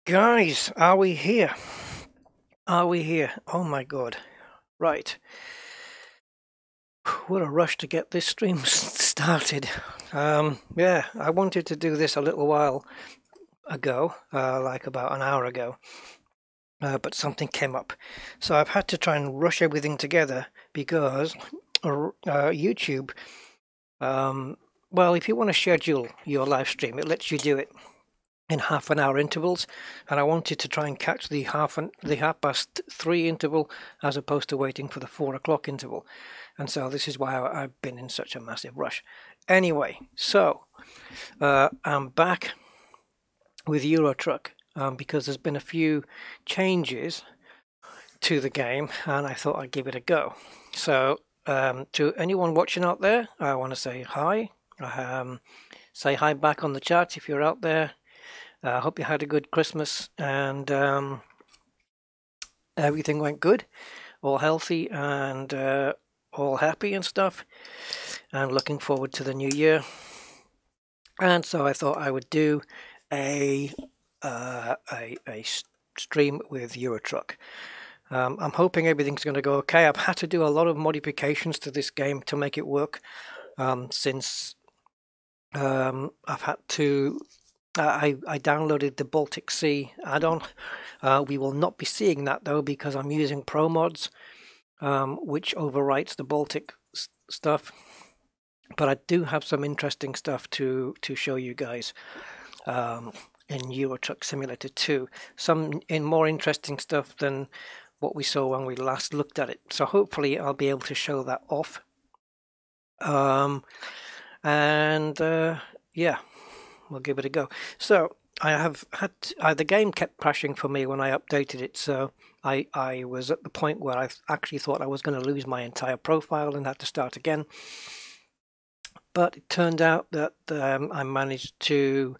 Guys, are we here? Are we here? Oh my god. Right. What a rush to get this stream started. Yeah, I wanted to do this a little while ago, like about an hour ago, but something came up. So I've had to try and rush everything together because YouTube, well, if you want to schedule your live stream, it lets you do it in half-an-hour intervals, and I wanted to try and catch the half-past 3 interval as opposed to waiting for the 4 o'clock interval, and so this is why I've been in such a massive rush. Anyway, so I'm back with Euro Truck because there's been a few changes to the game, and I thought I'd give it a go. So to anyone watching out there, I want to say hi. Say hi back on the chat if you're out there. I hope you had a good Christmas and everything went good, all healthy and all happy and stuff, and looking forward to the new year. And so I thought I would do a stream with Eurotruck. I'm hoping everything's going to go okay. I've had to do a lot of modifications to this game to make it work, since I've had to. I downloaded the Baltic Sea add-on. We will not be seeing that though because I'm using Pro Mods, which overwrites the Baltic stuff. But I do have some interesting stuff to show you guys in Euro Truck Simulator 2. Some more interesting stuff than what we saw when we last looked at it. So hopefully I'll be able to show that off. Yeah. We'll give it a go. So I have had the game kept crashing for me when I updated it, so I was at the point where I actually thought I was going to lose my entire profile and had to start again. But it turned out that I managed to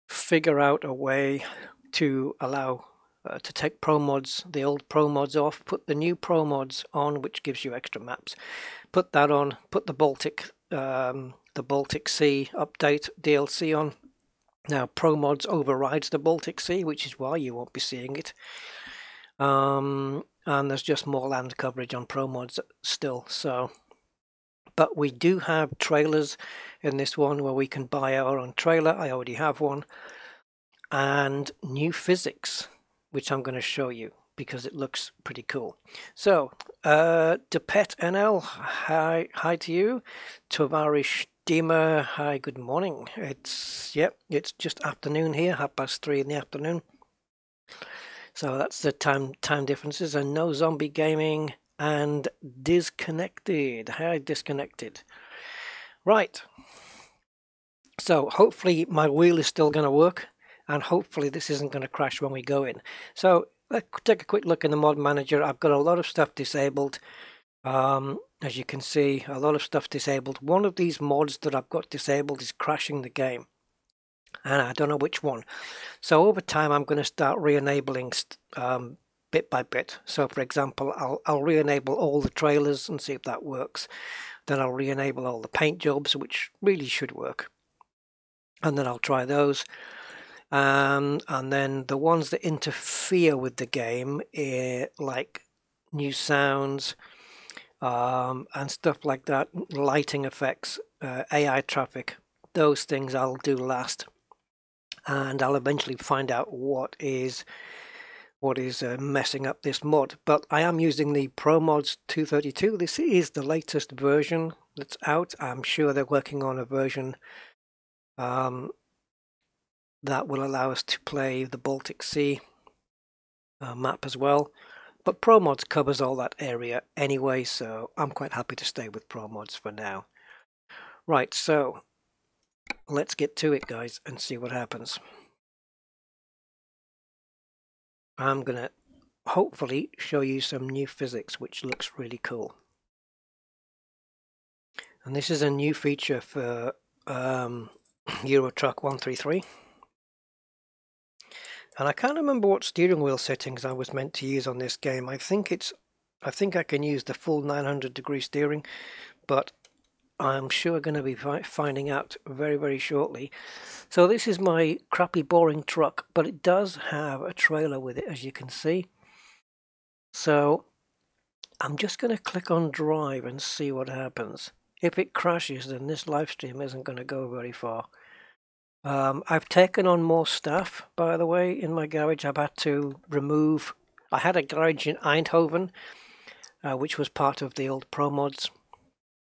figure out a way to allow to take Pro Mods, the old Pro Mods off, put the new Pro Mods on, which gives you extra maps. Put that on, put the Baltic Sea update DLC on. Now Pro Mods overrides the Baltic Sea, which is why you won't be seeing it. And there's just more land coverage on Pro Mods still. So, but we do have trailers in this one where we can buy our own trailer. I already have one, and new physics, which I'm going to show you because it looks pretty cool. So, Depet NL, hi to you. Tovarish Dima, hi, good morning. It's just afternoon here, 3:30 in the afternoon. So that's the time differences, and no zombie gaming and disconnected. Hi, disconnected. Right. So hopefully my wheel is still going to work, and hopefully this isn't going to crash when we go in. So let's take a quick look in the mod manager. I've got a lot of stuff disabled. As you can see, a lot of stuff disabled. One of these mods that I've got disabled is crashing the game, and I don't know which one. So over time I'm going to start re-enabling bit by bit. So for example, I'll re-enable all the trailers and see if that works. Then I'll re-enable all the paint jobs, which really should work, and then I'll try those. And then the ones that interfere with the game, like new sounds and stuff like that, lighting effects, AI traffic, those things I'll do last, and I'll eventually find out what is messing up this mod. But I am using the Pro Mods 232. This is the latest version that's out. I'm sure they're working on a version that will allow us to play the Baltic Sea map as well. But Pro Mods covers all that area anyway, so I'm quite happy to stay with Pro Mods for now. Right, so let's get to it, guys, and see what happens. I'm going to hopefully show you some new physics, which looks really cool. And this is a new feature for Euro Truck 133. And I can't remember what steering wheel settings I was meant to use on this game. I think I can use the full 900-degree steering, but I'm sure going to be finding out very, very shortly. So this is my crappy, boring truck, but it does have a trailer with it, as you can see. So I'm just going to click on drive and see what happens. If it crashes, then this live stream isn't going to go very far. I've taken on more staff, by the way, in my garage. I've had to remove... I had a garage in Eindhoven, which was part of the old Pro Mods,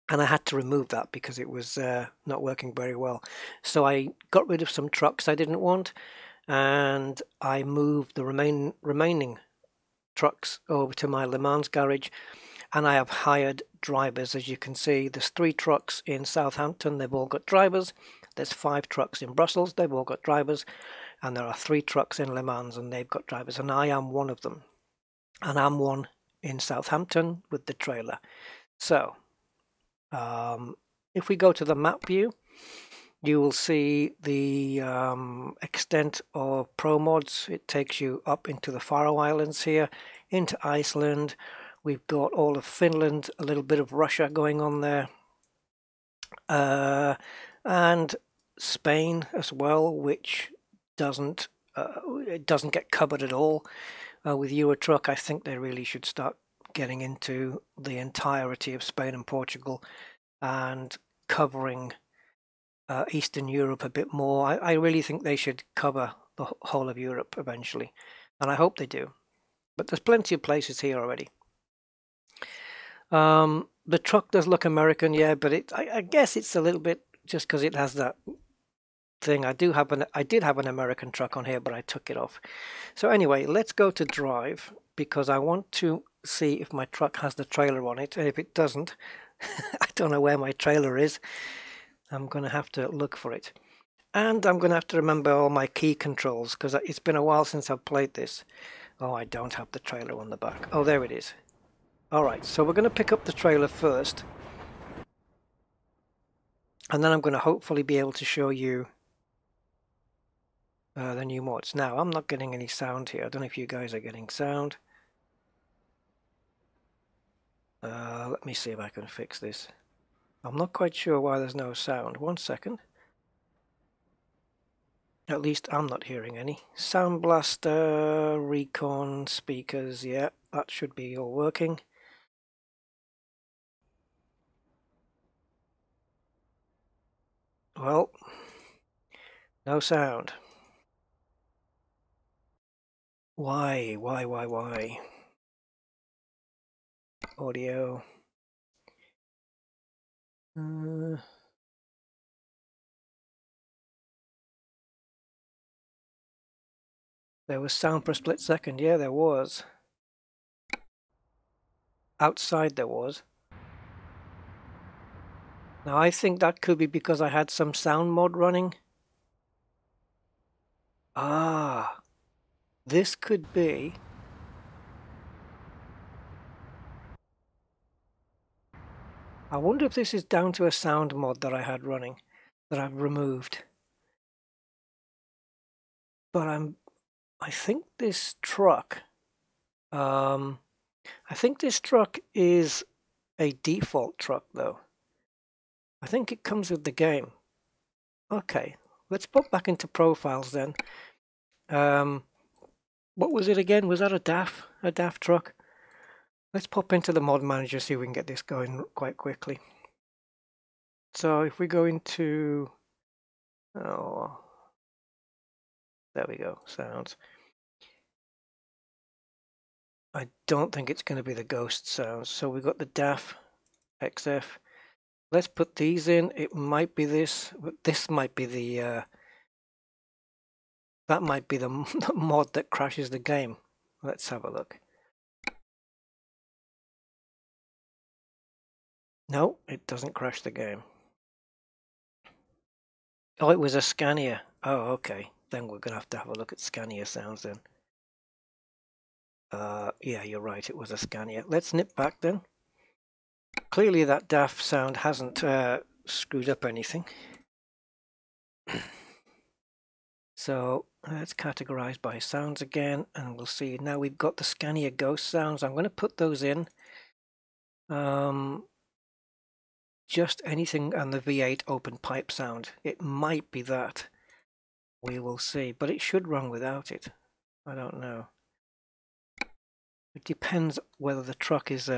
and I had to remove that because it was not working very well. So I got rid of some trucks I didn't want, and I moved the remaining trucks over to my Le Mans garage, and I have hired drivers. As you can see, there's 3 trucks in Southampton, they've all got drivers. There's 5 trucks in Brussels, they've all got drivers, and there are 3 trucks in Le Mans and they've got drivers, and I am one of them. And I'm one in Southampton with the trailer. So if we go to the map view, you will see the extent of Pro Mods. It takes you up into the Faroe Islands here, into Iceland. We've got all of Finland, a little bit of Russia going on there. And Spain as well, which doesn't get covered at all with Eurotruck. I think they really should start getting into the entirety of Spain and Portugal and covering Eastern Europe a bit more. I really think they should cover the whole of Europe eventually, and I hope they do. But there's plenty of places here already. The truck does look American, yeah, but I guess it's a little bit just because it has that thing. I did have an American truck on here, but I took it off. So anyway, let's go to drive because I want to see if my truck has the trailer on it, and if it doesn't, I don't know where my trailer is. I'm going to have to look for it, and I'm going to have to remember all my key controls because it's been a while since I've played this. Oh, I don't have the trailer on the back. Oh, there it is. Alright, so we're going to pick up the trailer first, and then I'm going to hopefully be able to show you the new mods. Now, I'm not getting any sound here. I don't know if you guys are getting sound. Let me see if I can fix this. I'm not quite sure why there's no sound. 1 second. At least I'm not hearing any. Sound Blaster, Recon, speakers, yeah, that should be all working. Well, no sound. Why? Audio. There was sound for a split second. Yeah, there was. Outside there was. Now I think that could be because I had some sound mod running. Ah, this could be. I wonder if this is down to a sound mod that I had running, that I've removed. But I think this truck, I think this truck is a default truck though. I think it comes with the game. Okay, let's pop back into profiles then. What was it again? Was that a DAF truck? Let's pop into the mod manager, see if we can get this going quite quickly. So if we go into, oh, there we go, sounds. I don't think it's going to be the ghost sounds. So we've got the DAF XF. Let's put these in. It might be this, but this might be the, that might be the mod that crashes the game. Let's have a look. No, it doesn't crash the game. Oh, it was a Scania. Oh, okay. Then we're going to have a look at Scania sounds then. Yeah, you're right. It was a Scania. Let's nip back then. Clearly that DAF sound hasn't screwed up anything. So let's categorize by sounds again, and we'll see. Now we've got the Scania Ghost sounds. I'm going to put those in. just anything and the V8 open pipe sound. It might be that. We will see, but it should run without it. I don't know. It depends whether the truck is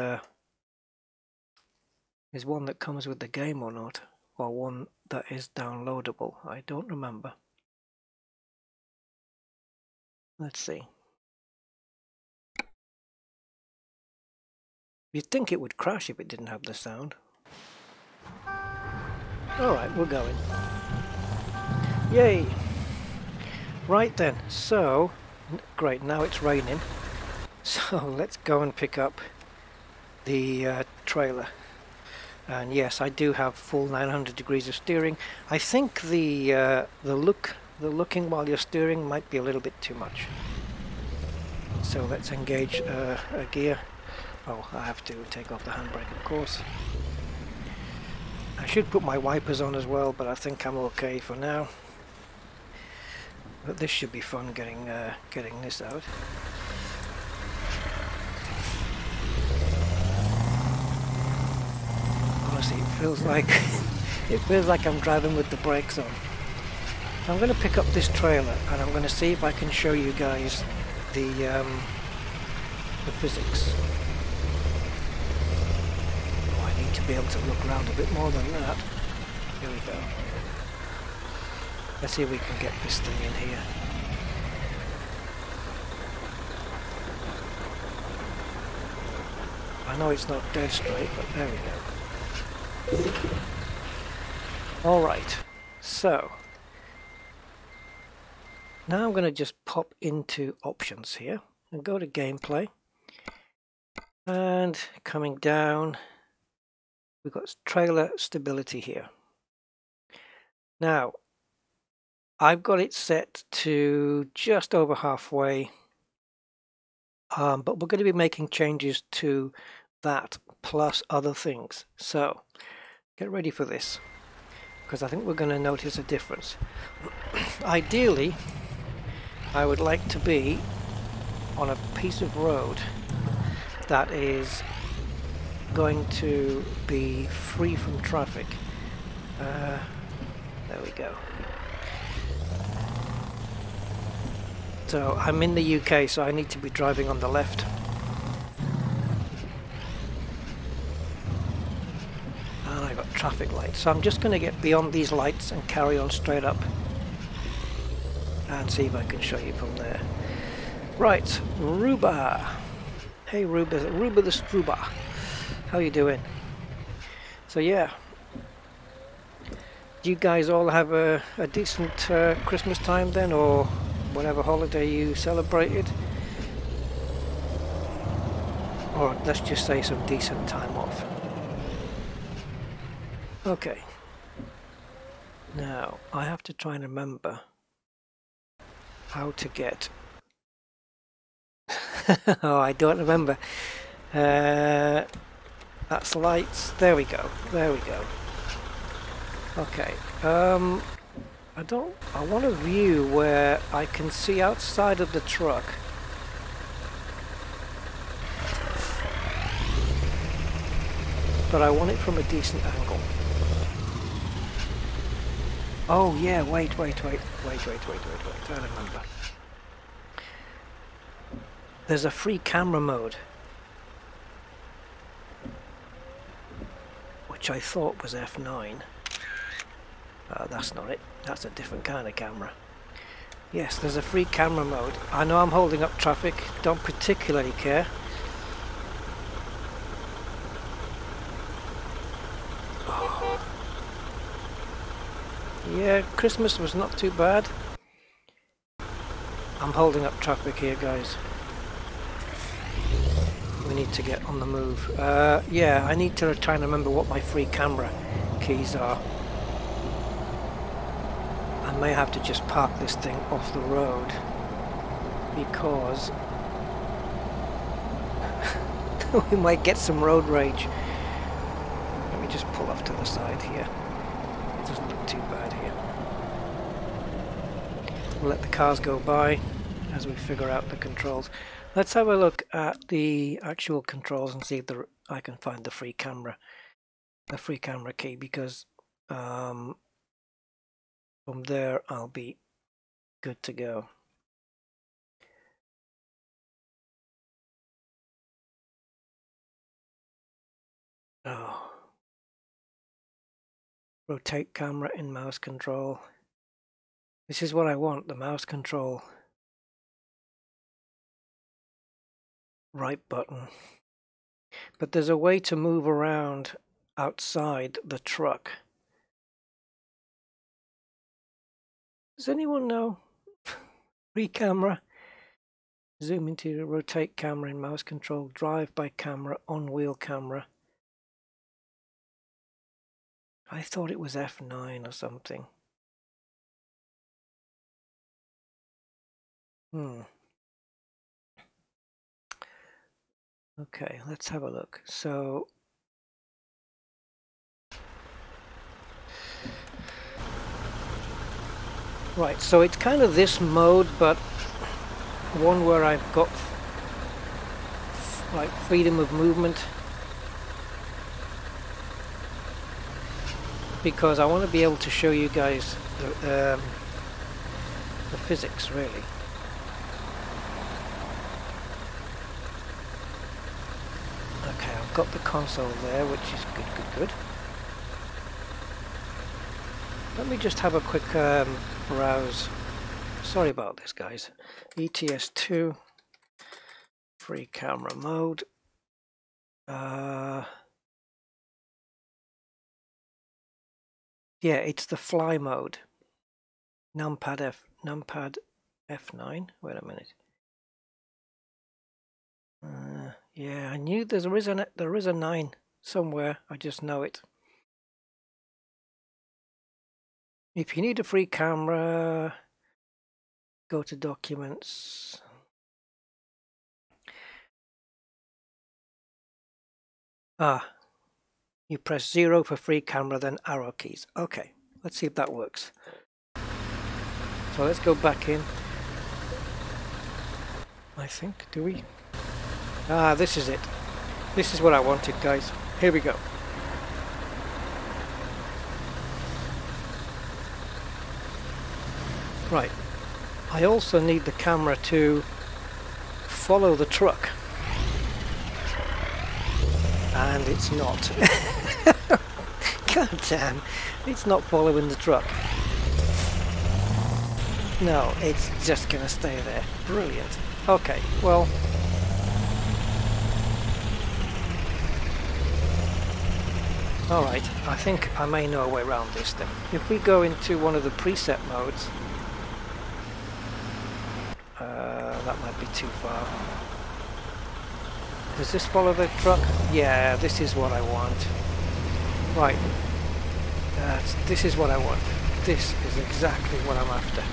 one that comes with the game or not, or one that is downloadable. I don't remember. Let's see. You'd think it would crash if it didn't have the sound. Alright, we're going. Yay! Right then, so, great, now it's raining. So let's go and pick up the trailer. And yes, I do have full 900 degrees of steering. I think the looking while you're steering might be a little bit too much. So let's engage a gear. Oh, I have to take off the handbrake, of course. I should put my wipers on as well, but I think I'm okay for now. But this should be fun getting this out. Honestly, it feels like I'm driving with the brakes on. I'm going to pick up this trailer and I'm going to see if I can show you guys the physics. Oh, I need to be able to look around a bit more than that. Here we go. Let's see if we can get this thing in here. I know it's not dead straight, but there we go. Alright, so now I'm going to just pop into options here and go to gameplay, and coming down we've got trailer stability here. Now I've got it set to just over halfway, but we're going to be making changes to that plus other things, so get ready for this because I think we're going to notice a difference. Ideally I would like to be on a piece of road that is going to be free from traffic. There we go. So I'm in the UK, so I need to be driving on the left. And I've got traffic lights, so I'm just going to get beyond these lights and carry on straight up and see if I can show you from there. Right, Ruba. Hey Ruba the Struba. How you doing? So yeah, do you guys all have a decent Christmas time then, or whatever holiday you celebrated? Or let's just say some decent time off. Okay. Now, I have to try and remember how to get... oh, I don't remember. That's lights. There we go. There we go. Okay. I want a view where I can see outside of the truck. But I want it from a decent angle. Oh yeah, wait. I remember. There's a free camera mode, which I thought was F9. That's not it. That's a different kind of camera. Yes, there's a free camera mode. I know I'm holding up traffic. Don't particularly care. Oh. Yeah, Christmas was not too bad. I'm holding up traffic here, guys. We need to get on the move. Yeah, I need to try and remember what my free camera keys are. I may have to just park this thing off the road because we might get some road rage. Let me just pull off to the side here. It doesn't look too bad here. We'll let the cars go by as we figure out the controls. Let's have a look at the actual controls and see if I can find the free camera. a free camera key, because from there I'll be good to go. Oh. Rotate camera in mouse control. This is what I want, the mouse control. Right button. But there's a way to move around outside the truck. Does anyone know? Free camera. Zoom into rotate camera in mouse control. Drive by camera, on wheel camera. I thought it was F9 or something. Okay, let's have a look. So right, so it's kind of this mode, but one where I've got like freedom of movement, because I want to be able to show you guys the physics, really. Okay, I've got the console there, which is good. Let me just have a quick browse. Sorry about this, guys. ETS2, free camera mode. Yeah, it's the fly mode. Numpad F9. Wait a minute. Yeah, I knew there is a 9 somewhere. I just know it. If you need a free camera, go to documents. You press 0 for free camera, then arrow keys. Okay, let's see if that works. So let's go back in. I think, do we? This is it. This is what I wanted, guys. Here we go. Right. I also need the camera to follow the truck. And it's not. God damn, it's not following the truck. No, it's just gonna stay there. Brilliant. Okay, well. Alright, I think I may know a way around this then. If we go into one of the preset modes, that might be too far. Does this follow the truck? Yeah, this is what I want. Right. This is what I want. This is exactly what I'm after.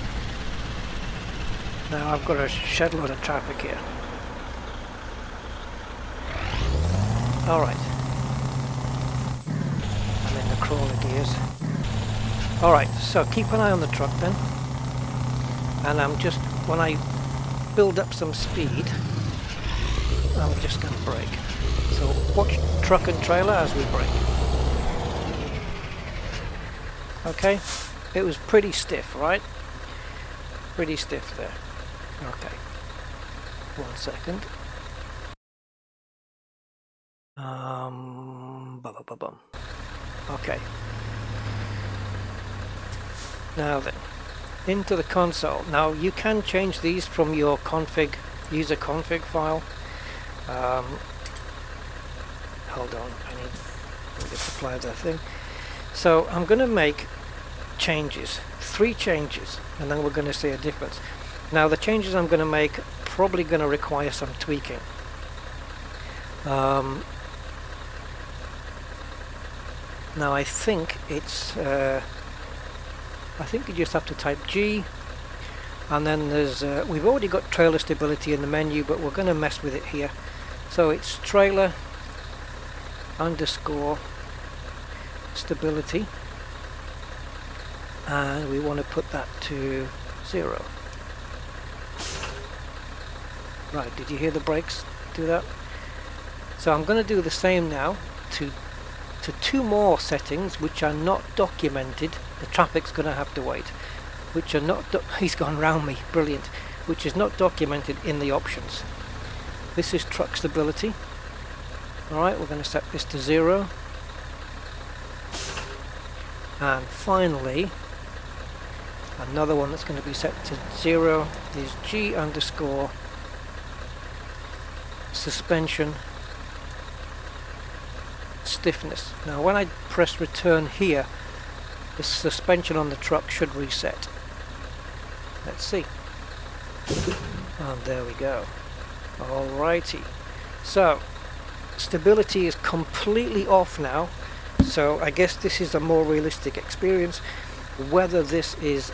Now I've got a shed load of traffic here. Alright. I'm in the crawler gears. Alright, so keep an eye on the truck then. And I'm just, when I build up some speed, I'm just going to brake. So watch truck and trailer as we brake. Okay, it was pretty stiff, right? Pretty stiff there. Okay, 1 second. Okay. Now then, into the console. Now you can change these from your config, user config file. Hold on, I need to apply that thing. So I'm going to make changes, 3 changes, and then we're going to see a difference. Now the changes I'm going to make are probably going to require some tweaking. Now I think it's I think you just have to type G, and then there's we've already got trailer stability in the menu, but we're going to mess with it here. So it's trailer underscore stability, and we want to put that to 0. Right, did you hear the brakes do that? So I'm going to do the same now to to 2 more settings which are not documented. The traffic's going to have to wait. Which are not he's gone round me, brilliant. Which is not documented in the options. This is truck stability. Alright, we're going to set this to 0. And finally, another one that's going to be set to 0 is G underscore suspension stiffness. Now when I press return here, the suspension on the truck should reset. Let's see. And there we go. Alrighty. So stability is completely off now. So I guess this is a more realistic experience. Whether this is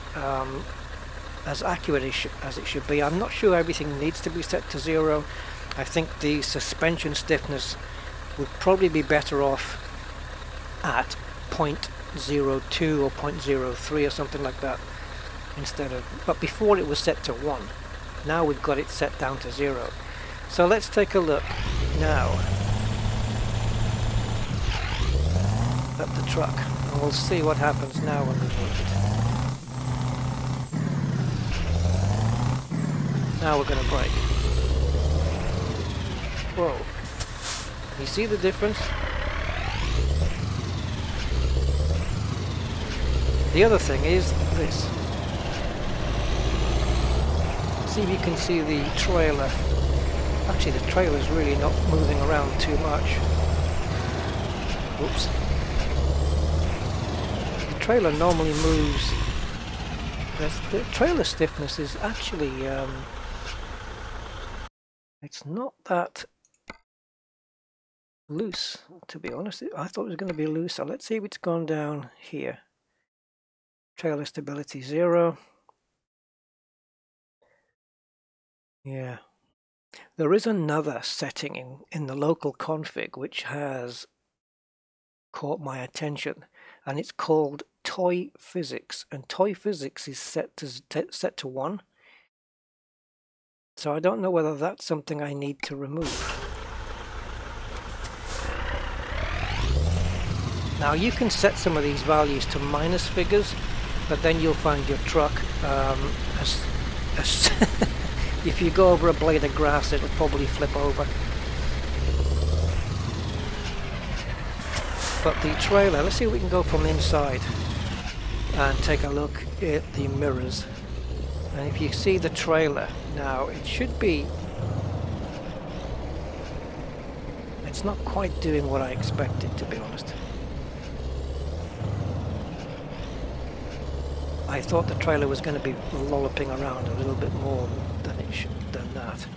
as accurate as it should be, I'm not sure everything needs to be set to 0. I think the suspension stiffness would probably be better off at 0.02 or 0.03 or something like that instead of, but before it was set to 1. Now we've got it set down to 0. So let's take a look now at the truck and we'll see what happens now when we move it. Now we're going to brake. Whoa. You see the difference? The other thing is this. See if you can see the trailer. Actually the trailer's really not moving around too much. Oops. The trailer normally moves. The trailer stiffness is actually it's not that loose, to be honest. I thought it was going to be looser. Let's see if it's gone down here. Trailer stability 0. Yeah. There is another setting in the local config which has caught my attention, and it's called toy physics, and toy physics is set to 1. So I don't know whether that's something I need to remove. Now you can set some of these values to minus figures, but then you'll find your truck if you go over a blade of grass, it'll probably flip over. But the trailer, let's see if we can go from inside and take a look at the mirrors. And if you see the trailer now, it should be, it's not quite doing what I expected, to be honest. I thought the trailer was going to be lolloping around a little bit more than it should than that.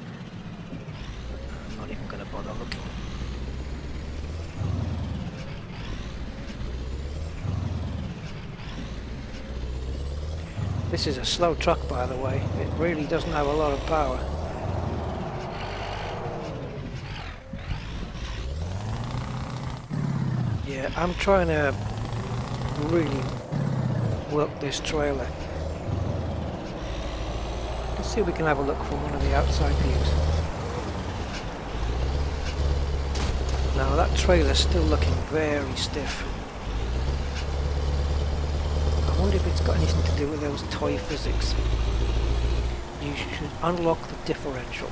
I'm not even going to bother looking. This is a slow truck, by the way. It really doesn't have a lot of power. Yeah, I'm trying to really work this trailer. Let's see if we can have a look from one of the outside views. Now that trailer's still looking very stiff. I wonder if it's got anything to do with those toy physics. You should unlock the differential.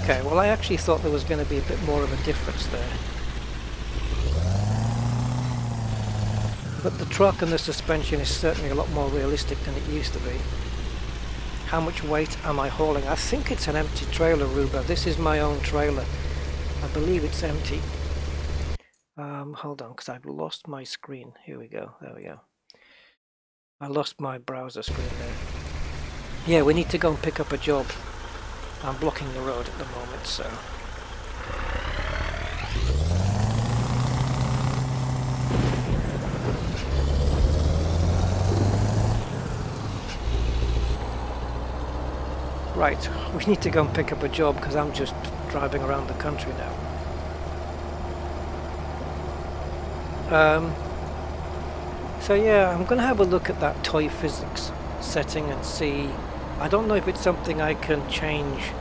Okay, well I actually thought there was going to be a bit more of a difference there. But the truck and the suspension is certainly a lot more realistic than it used to be. How much weight am I hauling? I think it's an empty trailer, Ruba. This is my own trailer. I believe it's empty. Hold on, because I've lost my screen. Here we go. There we go. I lost my browser screen there. Yeah, we need to go and pick up a job. I'm blocking the road at the moment, so... Right, we need to go and pick up a job because I'm just driving around the country now. So yeah, I'm going to have a look at that toy physics setting and see. I don't know if it's something I can change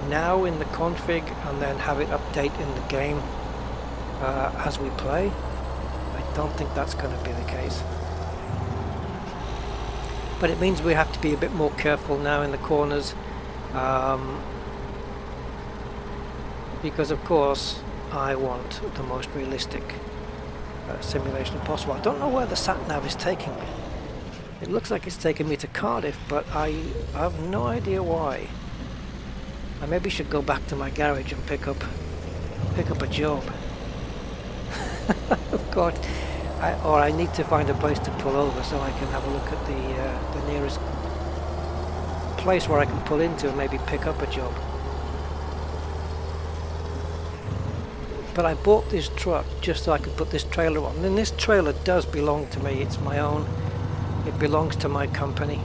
now in the config and then have it update in the game as we play. I don't think that's going to be the case. But it means we have to be a bit more careful now in the corners. Because of course I want the most realistic simulation possible. I don't know where the sat-nav is taking me. It looks like it's taking me to Cardiff, but I have no idea why. I maybe should go back to my garage and pick up a job. Of course, or I need to find a place to pull over so I can have a look at the nearest place where I can pull into and maybe pick up a job. But I bought this truck just so I could put this trailer on. And this trailer does belong to me. It's my own. It belongs to my company,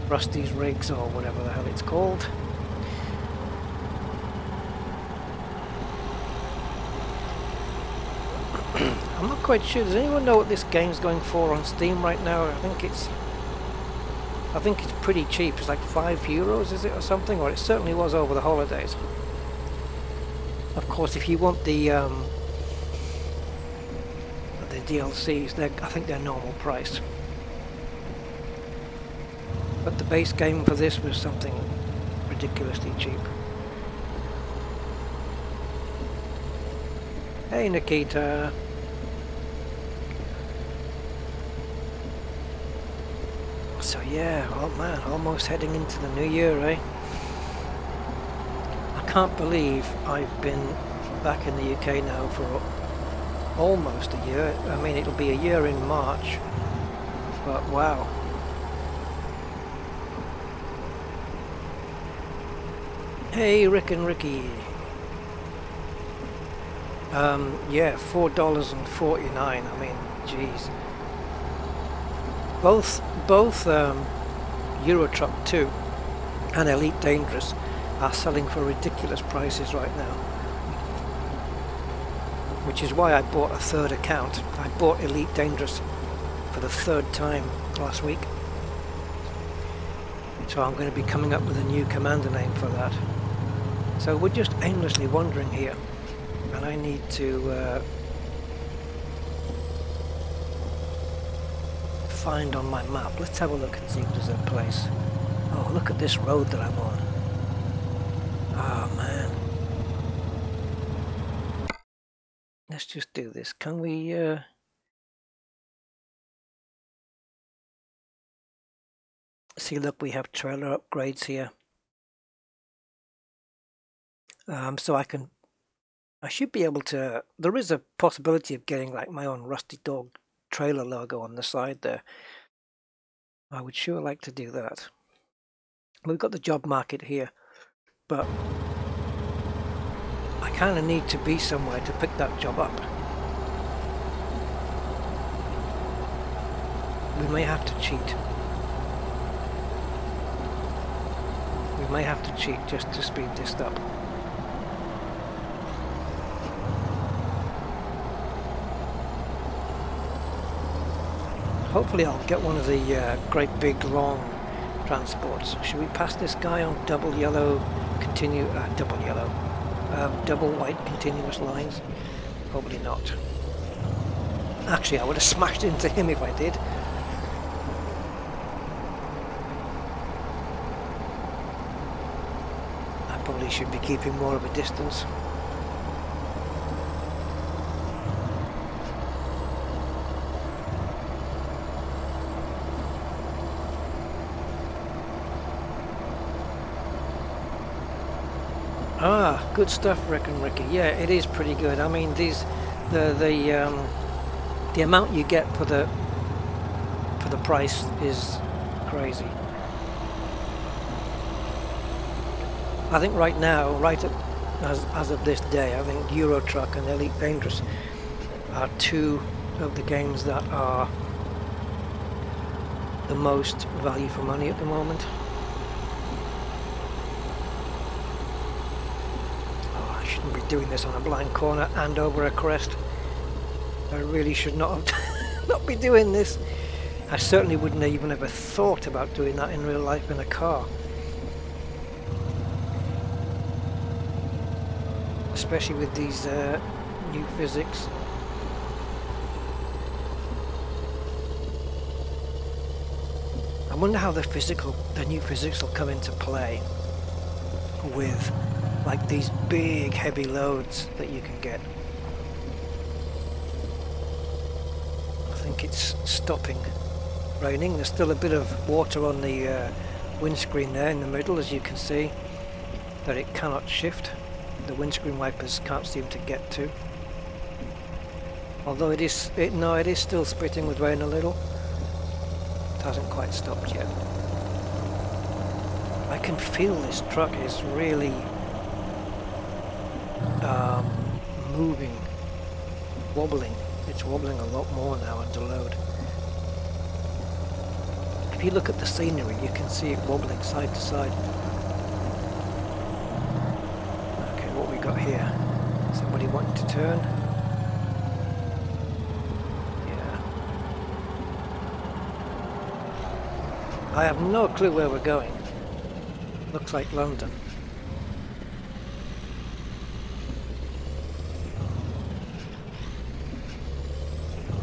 Rusty's Rigs or whatever the hell it's called. I'm not quite sure. Does anyone know what this game's going for on Steam right now? I think it's pretty cheap. It's like €5, is it, or something? Or it certainly was over the holidays. Of course, if you want the DLCs, I think they're normal price. But the base game for this was something ridiculously cheap. Hey Nikita. So yeah, oh man, almost heading into the new year, eh? I can't believe I've been back in the UK now for almost a year. I mean, it'll be a year in March, but wow. Hey Rick and Ricky. Yeah, $4.49. I mean, geez. Both Euro Truck 2 and Elite Dangerous are selling for ridiculous prices right now. Which is why I bought a third account. I bought Elite Dangerous for the third time last week. So I'm going to be coming up with a new commander name for that. So we're just aimlessly wandering here. And I need to find on my map. Let's have a look and see if there's a place. Oh, look at this road that I'm on. Oh man. Let's just do this. Can we see, look, we have trailer upgrades here. So I should be able to, there is a possibility of getting like my own Rusty Dog trailer logo on the side there. I would sure like to do that. We've got the job market here, but I kind of need to be somewhere to pick that job up. We may have to cheat. We may have to cheat just to speed this up. Hopefully I'll get one of the great big long transports. Should we pass this guy on double white continuous lines? Probably not. Actually, I would have smashed into him if I did. I probably should be keeping more of a distance. Ah, good stuff, Rick and Ricky. Yeah, it is pretty good. I mean, the amount you get for the price is crazy. I think right now, as of this day, I think Euro Truck and Elite Dangerous are two of the games that are the most value for money at the moment. Be doing this on a blind corner and over a crest. I really should not have not be doing this. I certainly wouldn't even ever thought about doing that in real life in a car. Especially with these new physics. I wonder how the new physics will come into play with like these big heavy loads that you can get. I think it's stopping raining. There's still a bit of water on the windscreen there in the middle, as you can see, that it cannot shift. The windscreen wipers can't seem to get to. Although it is still spitting with rain a little. It hasn't quite stopped yet. I can feel this truck is really moving, wobbling. It's wobbling a lot more now under load. If you look at the scenery, you can see it wobbling side to side. Okay, what we got here? Somebody wanting to turn? Yeah. I have no clue where we're going. Looks like London.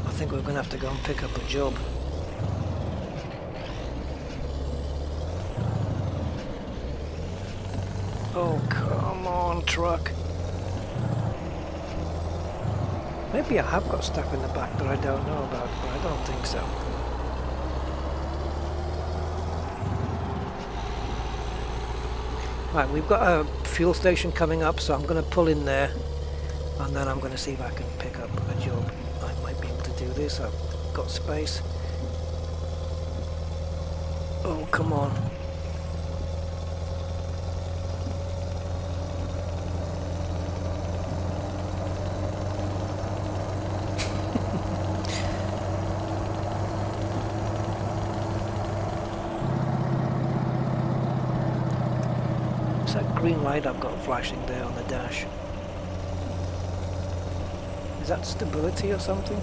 I think we're going to have to go and pick up a job. Oh, come on, truck. Maybe I have got stuff in the back that I don't know about, but I don't think so. Right, we've got a fuel station coming up, so I'm going to pull in there and then I'm going to see if I can pick up a job. I might be able to do this. I've got space. Oh, come on. Green light I've got flashing there on the dash. Is that stability or something?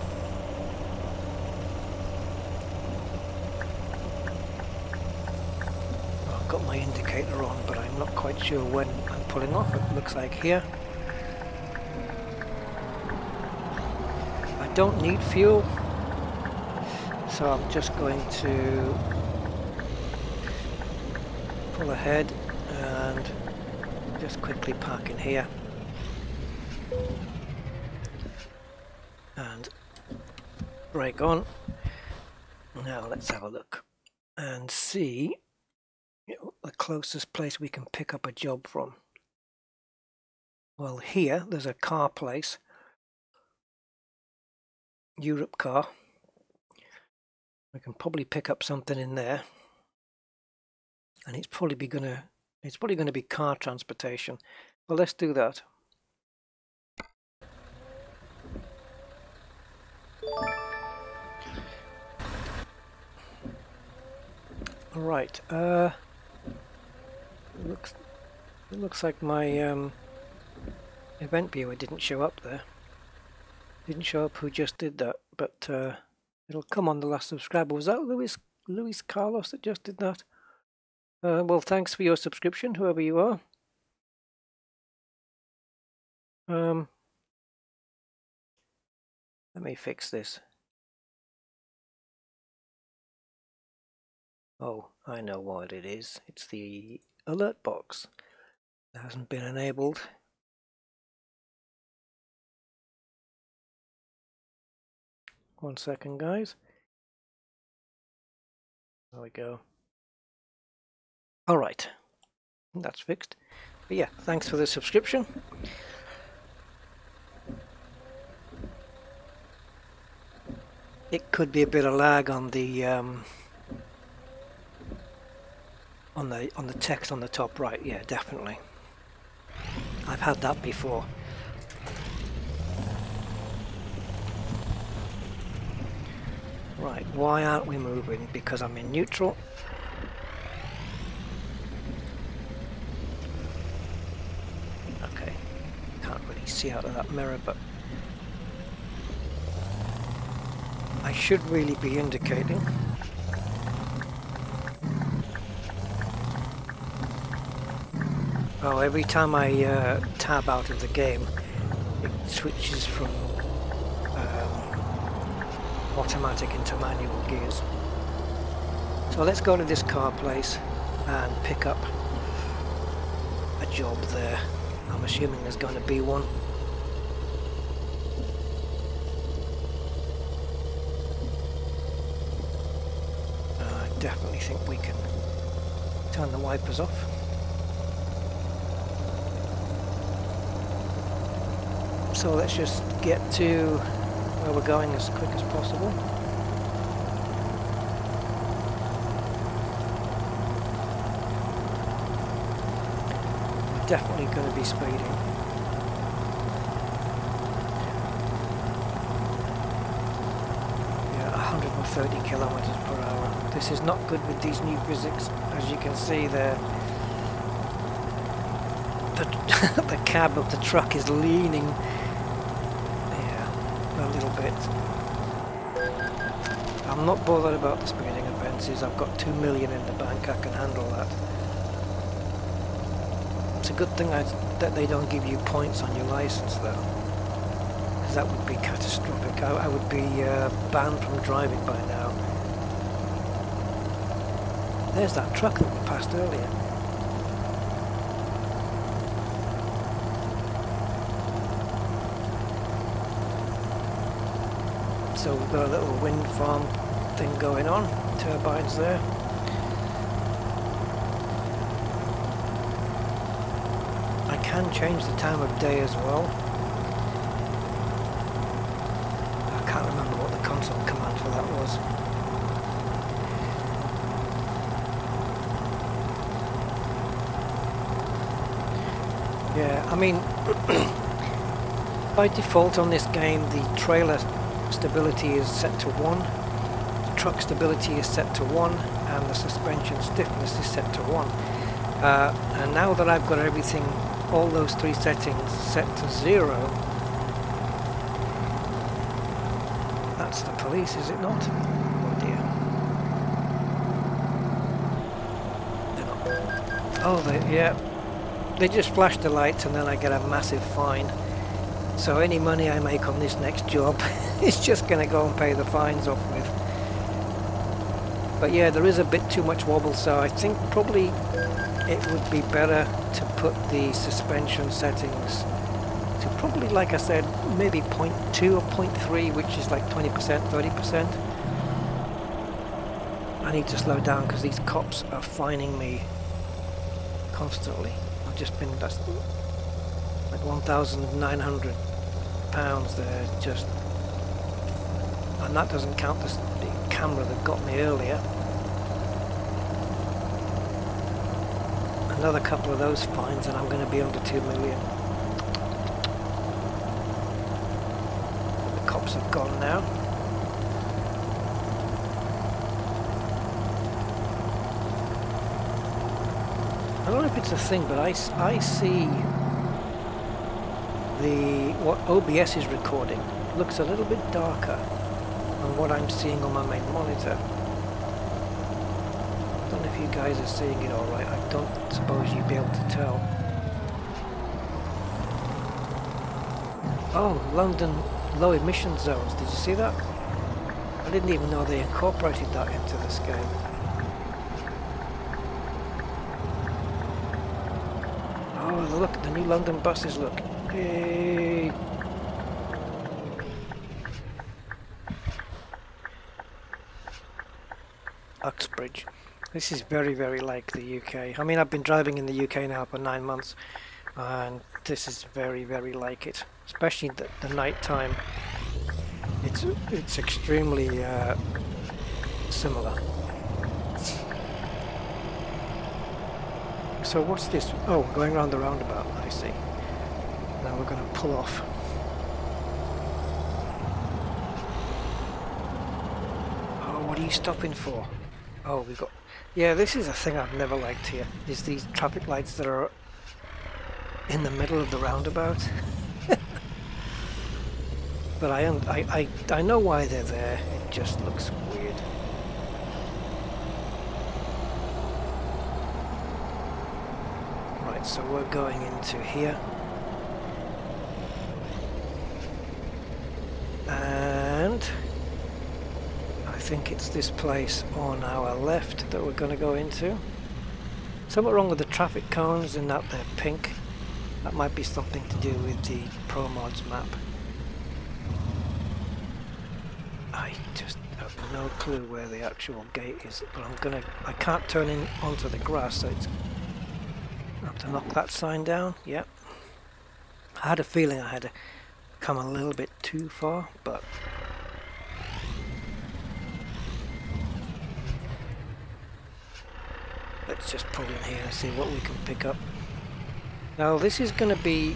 Oh, I've got my indicator on, but I'm not quite sure when I'm pulling off. It looks like here. I don't need fuel, so I'm just going to pull ahead and just quickly park in here and brake on. Now let's have a look and see the closest place we can pick up a job from. Well, here there's a car place, Europe car. We can probably pick up something in there, and it's probably going to be car transportation. Well, let's do that. All right. It looks like my event viewer didn't show up there. Didn't show up who just did that, but it'll come on the last subscriber. Was that Luis Carlos that just did that? Well, thanks for your subscription, whoever you are. Let me fix this. Oh, I know what it is. It's the alert box. It hasn't been enabled. One second, guys. There we go. All right, that's fixed. But yeah, thanks for the subscription. It could be a bit of lag on the text on the top right. Yeah, definitely. I've had that before. Right, why aren't we moving? Because I'm in neutral. Okay, can't really see out of that mirror, but I should really be indicating. Oh, every time I tab out of the game, it switches from automatic into manual gears. So let's go to this car place and pick up a job there. I'm assuming there's going to be one. I definitely think we can turn the wipers off. So let's just get to where we're going as quick as possible. We're definitely going to be speeding. Yeah, 130 kilometers per hour. This is not good with these new physics. As you can see there, the cab of the truck is leaning a little bit. I'm not bothered about the speeding offences. I've got 2 million in the bank. I can handle that. It's a good thing that they don't give you points on your license though, because that would be catastrophic. I would be banned from driving by now. There's that truck that we passed earlier. So we've got a little wind farm thing going on, turbines there. I can change the time of day as well. I can't remember what the console command for that was. Yeah, I mean, by default on this game the trailer stability is set to 1, the truck stability is set to 1, and the suspension stiffness is set to 1. And now that I've got everything, all those 3 settings set to 0, that's the police, is it not? Oh dear. They're not. Oh, yeah. They just flash the lights and then I get a massive fine. So any money I make on this next job is just going to go and pay the fines off with. But yeah, there is a bit too much wobble, so I think probably it would be better to put the suspension settings to probably, like I said, maybe 0.2 or 0.3, which is like 20%, 30%. I need to slow down because these cops are fining me constantly. I've just been, that's like £1,900 there, just, and that doesn't count the camera that got me earlier. Another couple of those fines and I'm going to be under 2 million. The cops have gone now. I don't know if it's a thing, but I see what OBS is recording looks a little bit darker than what I'm seeing on my main monitor. I don't know if you guys are seeing it alright. I don't suppose you'd be able to tell. Oh, London low emission zones. Did you see that? I didn't even know they incorporated that into this game. Oh, look, the new London buses, look. Hey. Uxbridge. This is very, very like the UK. I mean, I've been driving in the UK now for 9 months, and this is very, very like it. Especially the night time. It's extremely similar. So what's this? Oh, we're going around the roundabout, I see. Now we're going to pull off. Oh, what are you stopping for? Oh, we've got... Yeah, this is a thing I've never liked here, is these traffic lights that are in the middle of the roundabout. But I know why they're there. It just looks weird. Right, so we're going into here. And I think it's this place on our left that we're going to go into. Something wrong with the traffic cones in that they're pink. That might be something to do with the Pro Mods map. I just have no clue where the actual gate is, but I can't turn in onto the grass, so it's, I have to knock that sign down. Yep. I had a feeling I had to come a little bit too far, but let's just pull in here and see what we can pick up. Now this is going to be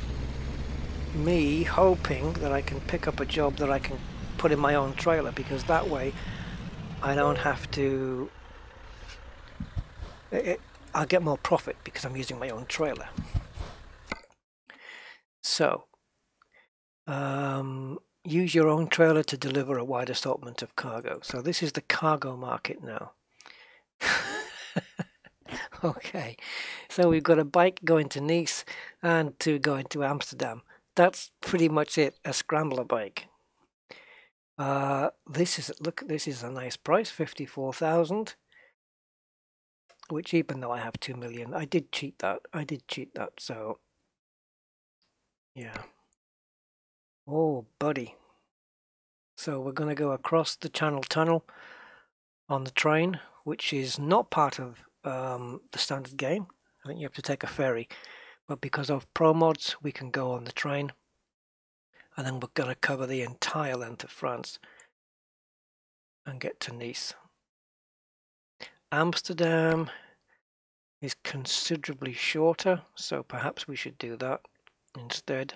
me hoping that I can pick up a job that I can put in my own trailer, because that way I don't have to, I'll get more profit because I'm using my own trailer. So use your own trailer to deliver a wide assortment of cargo. So this is the cargo market now. Okay, so we've got a bike going to Nice and two going to Amsterdam. That's pretty much it, a scrambler bike. This is a nice price, 54,000, which, even though I have 2 million, I did cheat that. So yeah. Oh buddy, so we're going to go across the Channel Tunnel on the train, which is not part of the standard game. I think you have to take a ferry, but because of Pro Mods we can go on the train, and then we're going to cover the entire length of France and get to Nice. Amsterdam is considerably shorter, so perhaps we should do that instead,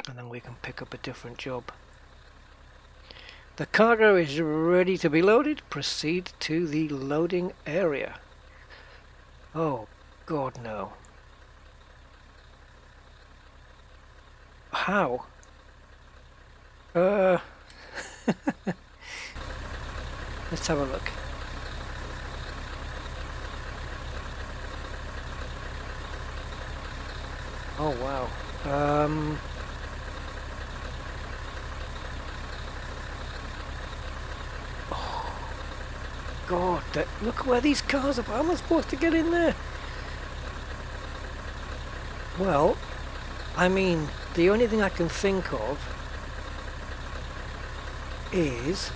and then we can pick up a different job. The cargo is ready to be loaded. Proceed to the loading area. Oh God, no. How? Let's have a look. Oh wow. God, look where these cars are. How am I supposed to get in there? Well, I mean, the only thing I can think of is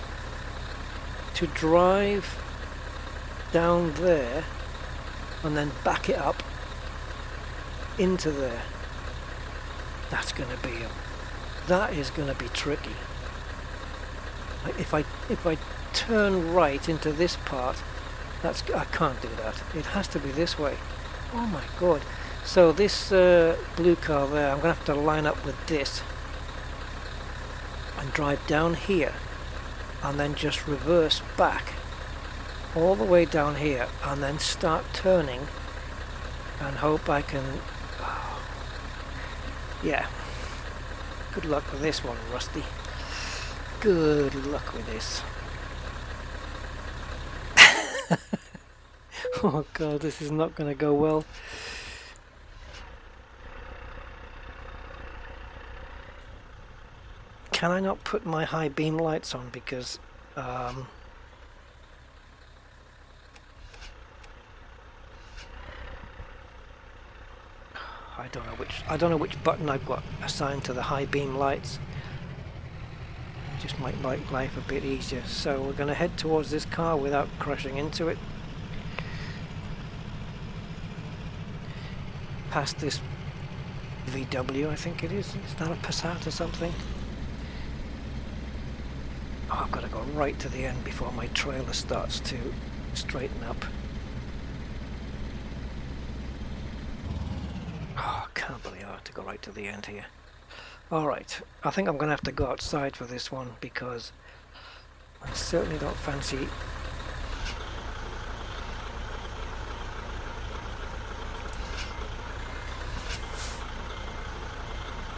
to drive down there and then back it up into there. That is going to be tricky. If I turn right into this part, I can't do that. It has to be this way. Oh my God. So this blue car there, I'm going to have to line up with this and drive down here and then just reverse back all the way down here and then start turning and hope I can... Oh. Yeah. Good luck with this one, Rusty. Good luck with this. Oh God, this is not going to go well. Can I not put my high beam lights on because I don't know which button I've got assigned to the high beam lights. It just might make life a bit easier. So we're going to head towards this car without crashing into it. Past this VW, I think it is. Is that a Passat or something? Oh, I've got to go right to the end before my trailer starts to straighten up. Oh, I can't believe I have to go right to the end here. Alright, I think I'm going to have to go outside for this one because I certainly don't fancy...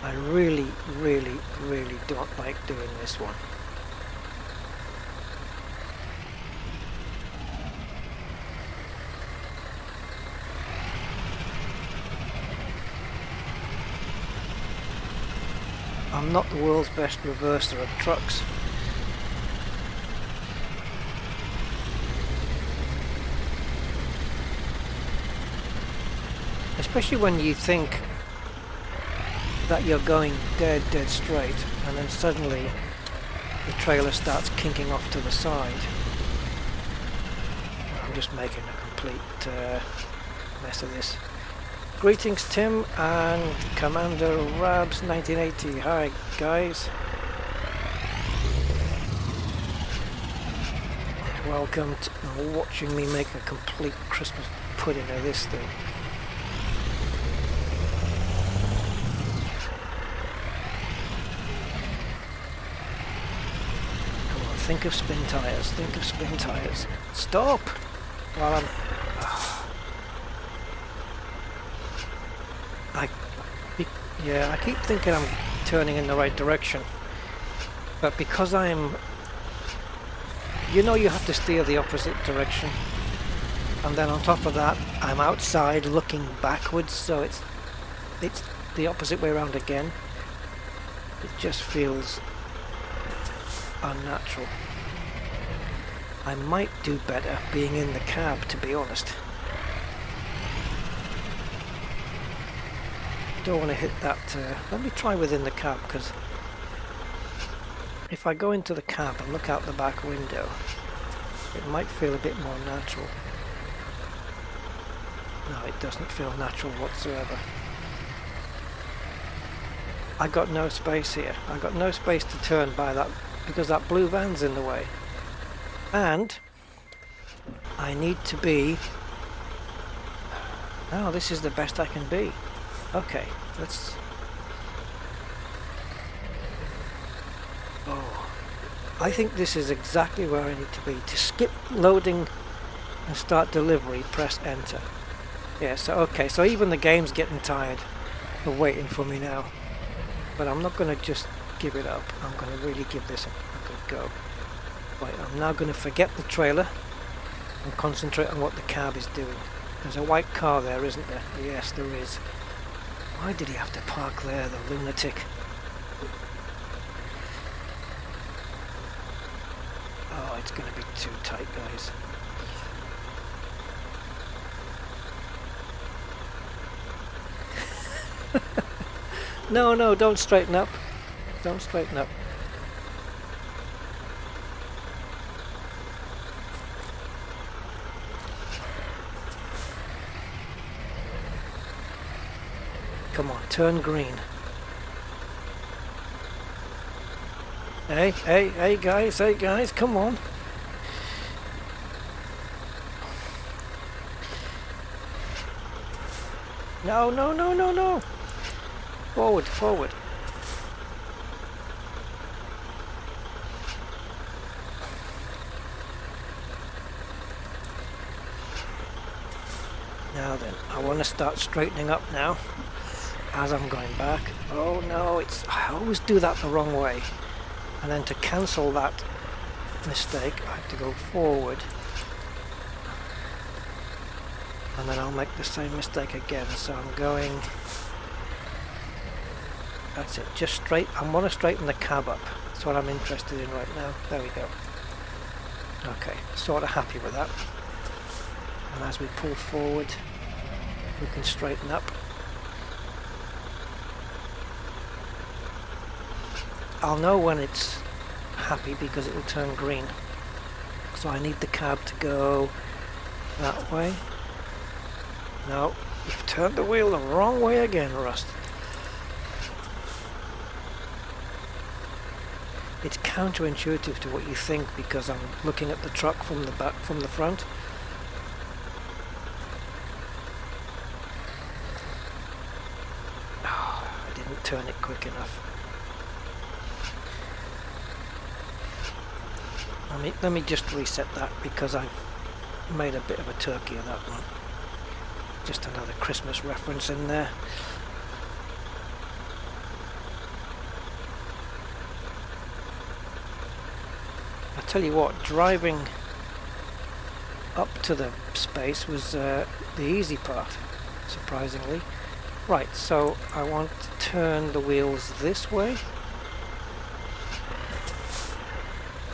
I really don't like doing this one. I'm not the world's best reverser of trucks. Especially when you think that you're going dead straight, and then suddenly the trailer starts kinking off to the side. I'm just making a complete mess of this. Greetings Tim and Commander Rabs 1980. Hi guys. Welcome to watching me make a complete Christmas pudding of this thing. Come on, think of spin tires, think of spin tires. Stop! While I'm... I keep thinking I'm turning in the right direction, but because I'm... You know, you have to steer the opposite direction, and then on top of that I'm outside looking backwards, so it's the opposite way around again. It just feels unnatural. I might do better being in the cab, to be honest. Don't want to hit that. Let me try within the cab, because if I go into the cab and look out the back window, it might feel a bit more natural. No, it doesn't feel natural whatsoever. I got no space here. I got no space to turn by that, because that blue van's in the way. And I need to be... Oh, this is the best I can be. Okay, let's... Oh, I think this is exactly where I need to be. To skip loading and start delivery, press enter. Yeah, so okay, so even the game's getting tired of waiting for me now. But I'm not going to just give it up. I'm going to really give this a good go. Right, I'm now going to forget the trailer and concentrate on what the cab is doing. There's a white car there, isn't there? Yes, there is. Why did he have to park there, the lunatic? Oh, it's going to be too tight, guys. No, no, don't straighten up. Don't straighten up. Come on, turn green. Hey guys, come on. No, no, no, no, no. Forward, forward. Now then, I want to start straightening up now as I'm going back. Oh no, I always do that the wrong way. And then to cancel that mistake, I have to go forward. And then I'll make the same mistake again. So I'm going... That's it, just straight. I want to straighten the cab up. That's what I'm interested in right now. There we go. Okay, sort of happy with that. And as we pull forward, we can straighten up. I'll know when it's happy because it will turn green. So I need the cab to go that way. No, you've turned the wheel the wrong way again, Rust. It's counterintuitive to what you think because I'm looking at the truck from the back, from the front. Oh, I didn't turn it quick enough. Let me just reset that because I made a bit of a turkey of that one. Just another Christmas reference in there. I tell you what, driving up to the space was the easy part, surprisingly. Right, so I want to turn the wheels this way.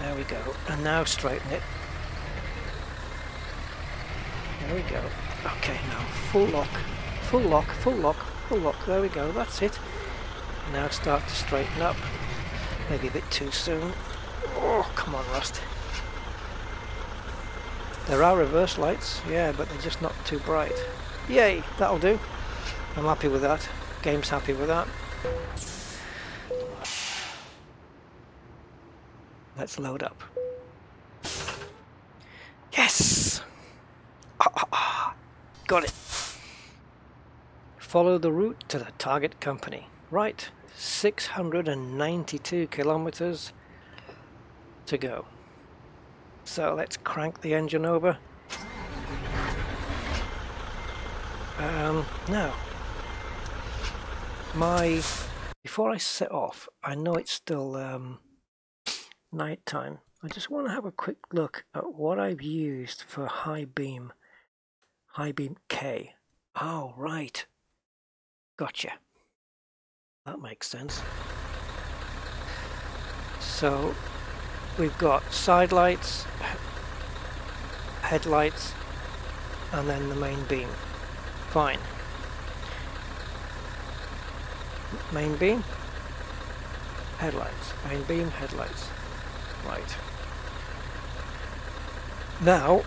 There we go. And now straighten it. There we go. Okay, now full lock. Full lock, full lock, full lock. There we go, that's it. Now start to straighten up. Maybe a bit too soon. Oh, come on, Rust. There are reverse lights, yeah, but they're just not too bright. Yay, that'll do. I'm happy with that. Game's happy with that. Let's load up. Yes! Got it. Follow the route to the target company. Right, 692 kilometers to go. So let's crank the engine over. Now, before I set off, I know it's still night time. I just want to have a quick look at what I've used for high beam K. Oh, right. Gotcha. That makes sense. So we've got side lights, headlights, and then the main beam. Fine. Main beam, headlights. Main beam, headlights. Right. Now,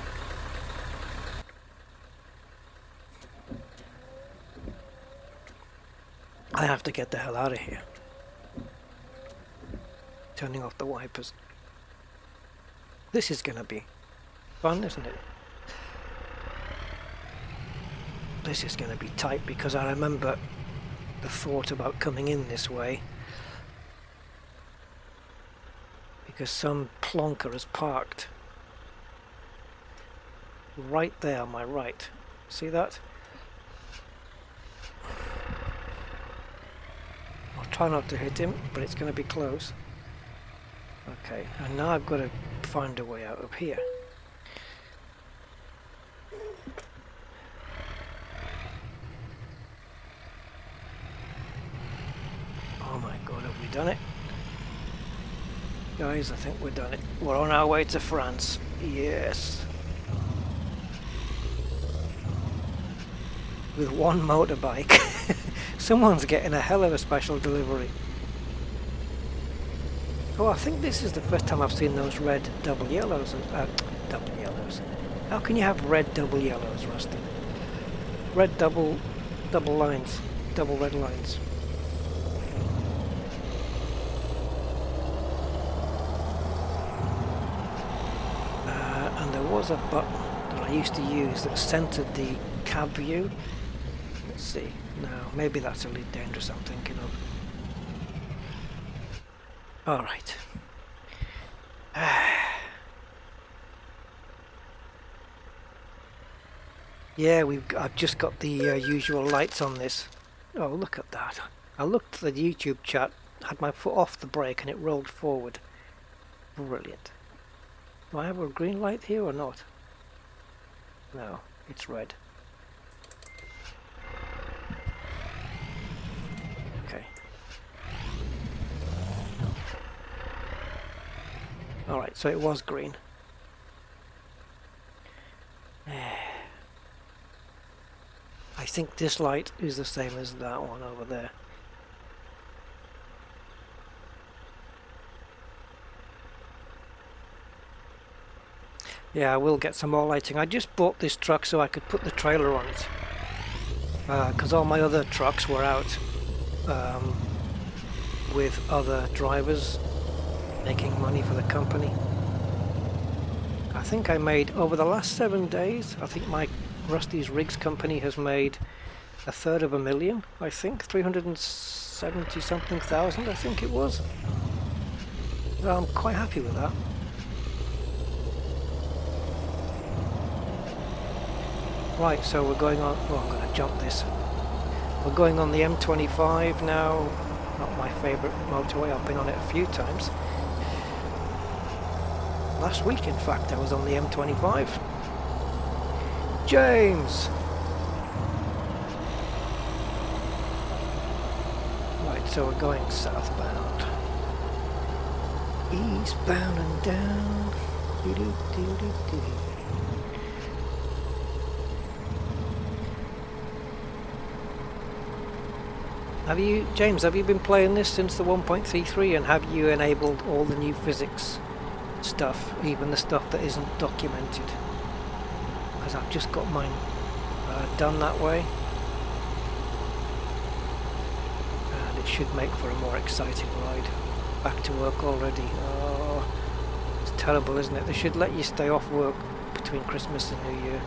I have to get the hell out of here. Turning off the wipers. This is gonna be fun, isn't it? This is gonna be tight because I remember the thought about coming in this way. Because some plonker has parked right there on my right. See that? I'll try not to hit him, but it's going to be close. Okay, and now I've got to find a way out of here. Oh my god, have we done it? Guys, I think we've done it. We're on our way to France. Yes. With one motorbike. Someone's getting a hell of a special delivery. Oh, I think this is the first time I've seen those red double yellows. Double yellows. How can you have red double yellows, Rusty? Red double lines. Double red lines. There was a button that I used to use that centered the cab view. Let's see. No, maybe that's a lead dangerous I'm thinking of. Alright. Yeah, I've just got the usual lights on this. Oh, look at that. I looked at the YouTube chat, had my foot off the brake and it rolled forward. Brilliant. Do I have a green light here or not? No, it's red. Okay. Alright, so it was green. I think this light is the same as that one over there. Yeah, I will get some more lighting. I just bought this truck so I could put the trailer on it. Because all my other trucks were out with other drivers making money for the company. I think I made, over the last 7 days, I think my Rusty's Rigs company has made $250,000, I think. 370 something thousand, I think it was. So I'm quite happy with that. Right, so we're going on, well, I'm going to jump this. We're going on the M25 now, not my favourite motorway, I've been on it a few times. Last week, in fact, I was on the M25. James! Right, so we're going southbound. Eastbound and down. Doo-doo-doo-doo-doo. Have you, James, have you been playing this since the 1.33 and have you enabled all the new physics stuff, even the stuff that isn't documented? Because I've just got mine done that way. And it should make for a more exciting ride. Back to work already. Oh, it's terrible, isn't it? They should let you stay off work between Christmas and New Year.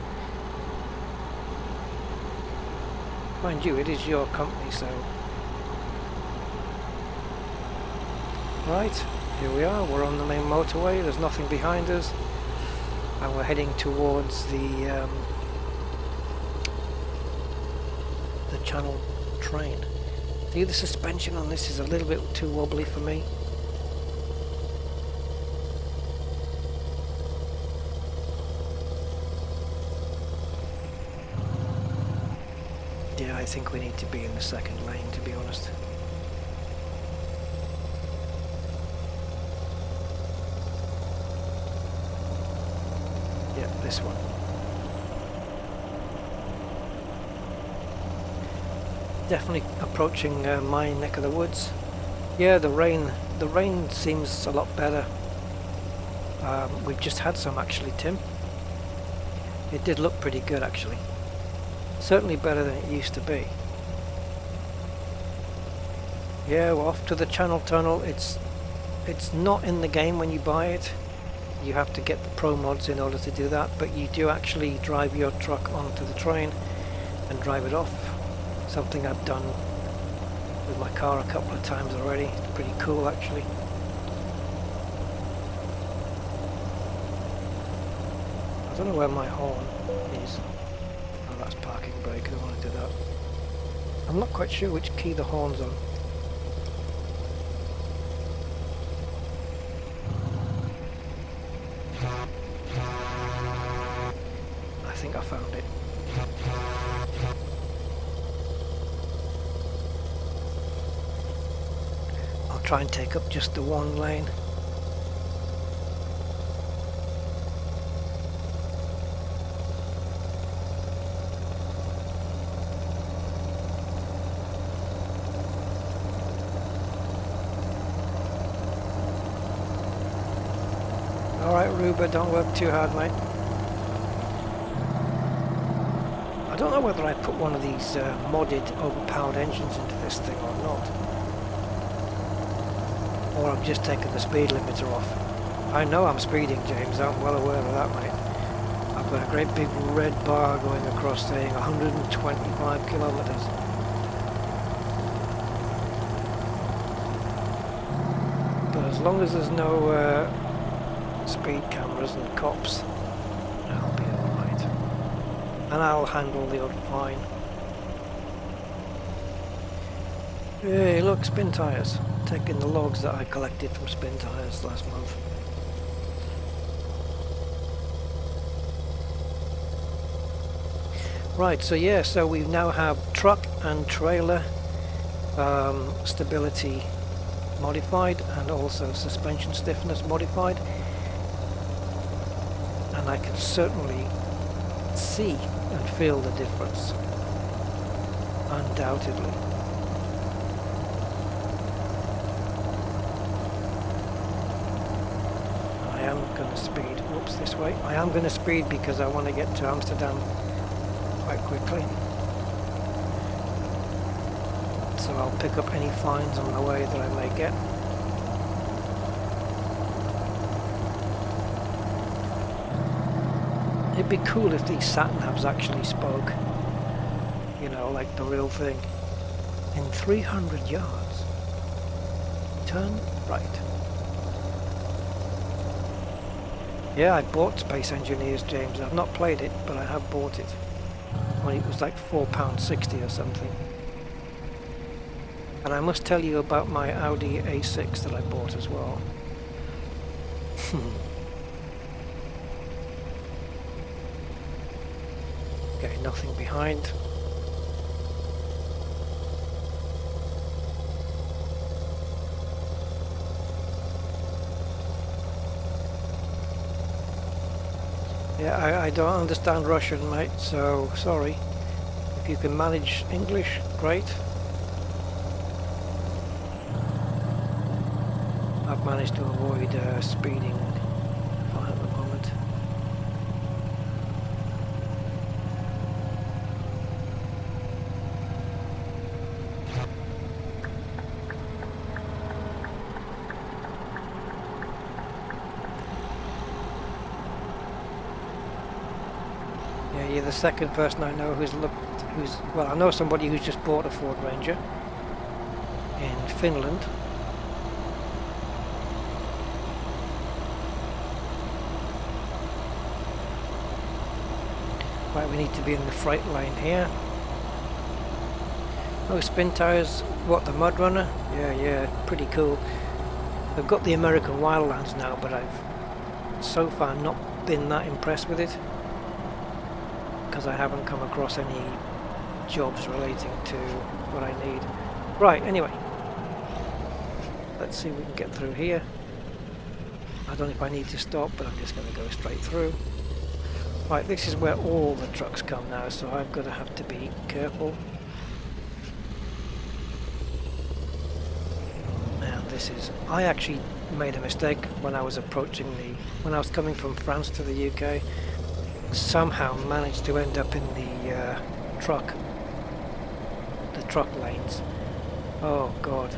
Mind you, it is your company, so... Right, here we are, we're on the main motorway, there's nothing behind us, and we're heading towards the Channel train. See, the suspension on this is a little bit too wobbly for me. Yeah, I think we need to be in the second lane, to be honest. Yeah, this one. Definitely approaching my neck of the woods. Yeah, the rain seems a lot better. We've just had some actually, Tim. It did look pretty good actually. Certainly better than it used to be. Yeah, we're off to the Channel Tunnel. It's not in the game when you buy it. You have to get the pro mods in order to do that, but you do actually drive your truck onto the train and drive it off. Something I've done with my car a couple of times already. It's pretty cool actually. I don't know where my horn is. Oh, that's parking brake, I don't want to do that. I'm not quite sure which key the horn's on. I think I found it. I'll try and take up just the one lane. Alright Ruba, don't work too hard, mate. I don't know whether I put one of these modded overpowered engines into this thing or not. Or I'm just taking the speed limiter off. I know I'm speeding, James, I'm well aware of that, mate. I've got a great big red bar going across saying 125 kilometers. But as long as there's no speed cameras and cops, I'll be alright. And I'll handle the odd fine. Hey, look, spin tyres. Taking the logs that I collected from spin tyres last month. Right, so yeah, so we now have truck and trailer stability modified and also suspension stiffness modified. And I can certainly see and feel the difference, undoubtedly. I am going to speed, whoops, this way. I am going to speed because I want to get to Amsterdam quite quickly. So I'll pick up any fines on the way that I may get. It'd be cool if these sat-navs actually spoke, you know, like the real thing. In 300 yards, turn right. Yeah, I bought Space Engineers, James. I've not played it, but I have bought it. When it was like £4.60 or something. And I must tell you about my Audi A6 that I bought as well. Okay, nothing behind. Yeah, I don't understand Russian, mate, so sorry. If you can manage English, great. I've managed to avoid speeding fine at the moment. Yeah, you're the second person I know well, I know somebody who's just bought a Ford Ranger in Finland. Right, we need to be in the freight lane here. Oh, spin tires. What, the Mud Runner? Yeah, pretty cool. I've got the American Wildlands now, but I've so far not been that impressed with it, because I haven't come across any jobs relating to what I need. Right, anyway. Let's see if we can get through here. I don't know if I need to stop, but I'm just going to go straight through. Right, this is where all the trucks come now, so I've got to have to be careful. Now this is... I actually made a mistake when I was approaching when I was coming from France to the UK. Somehow managed to end up in the truck lanes. Oh god.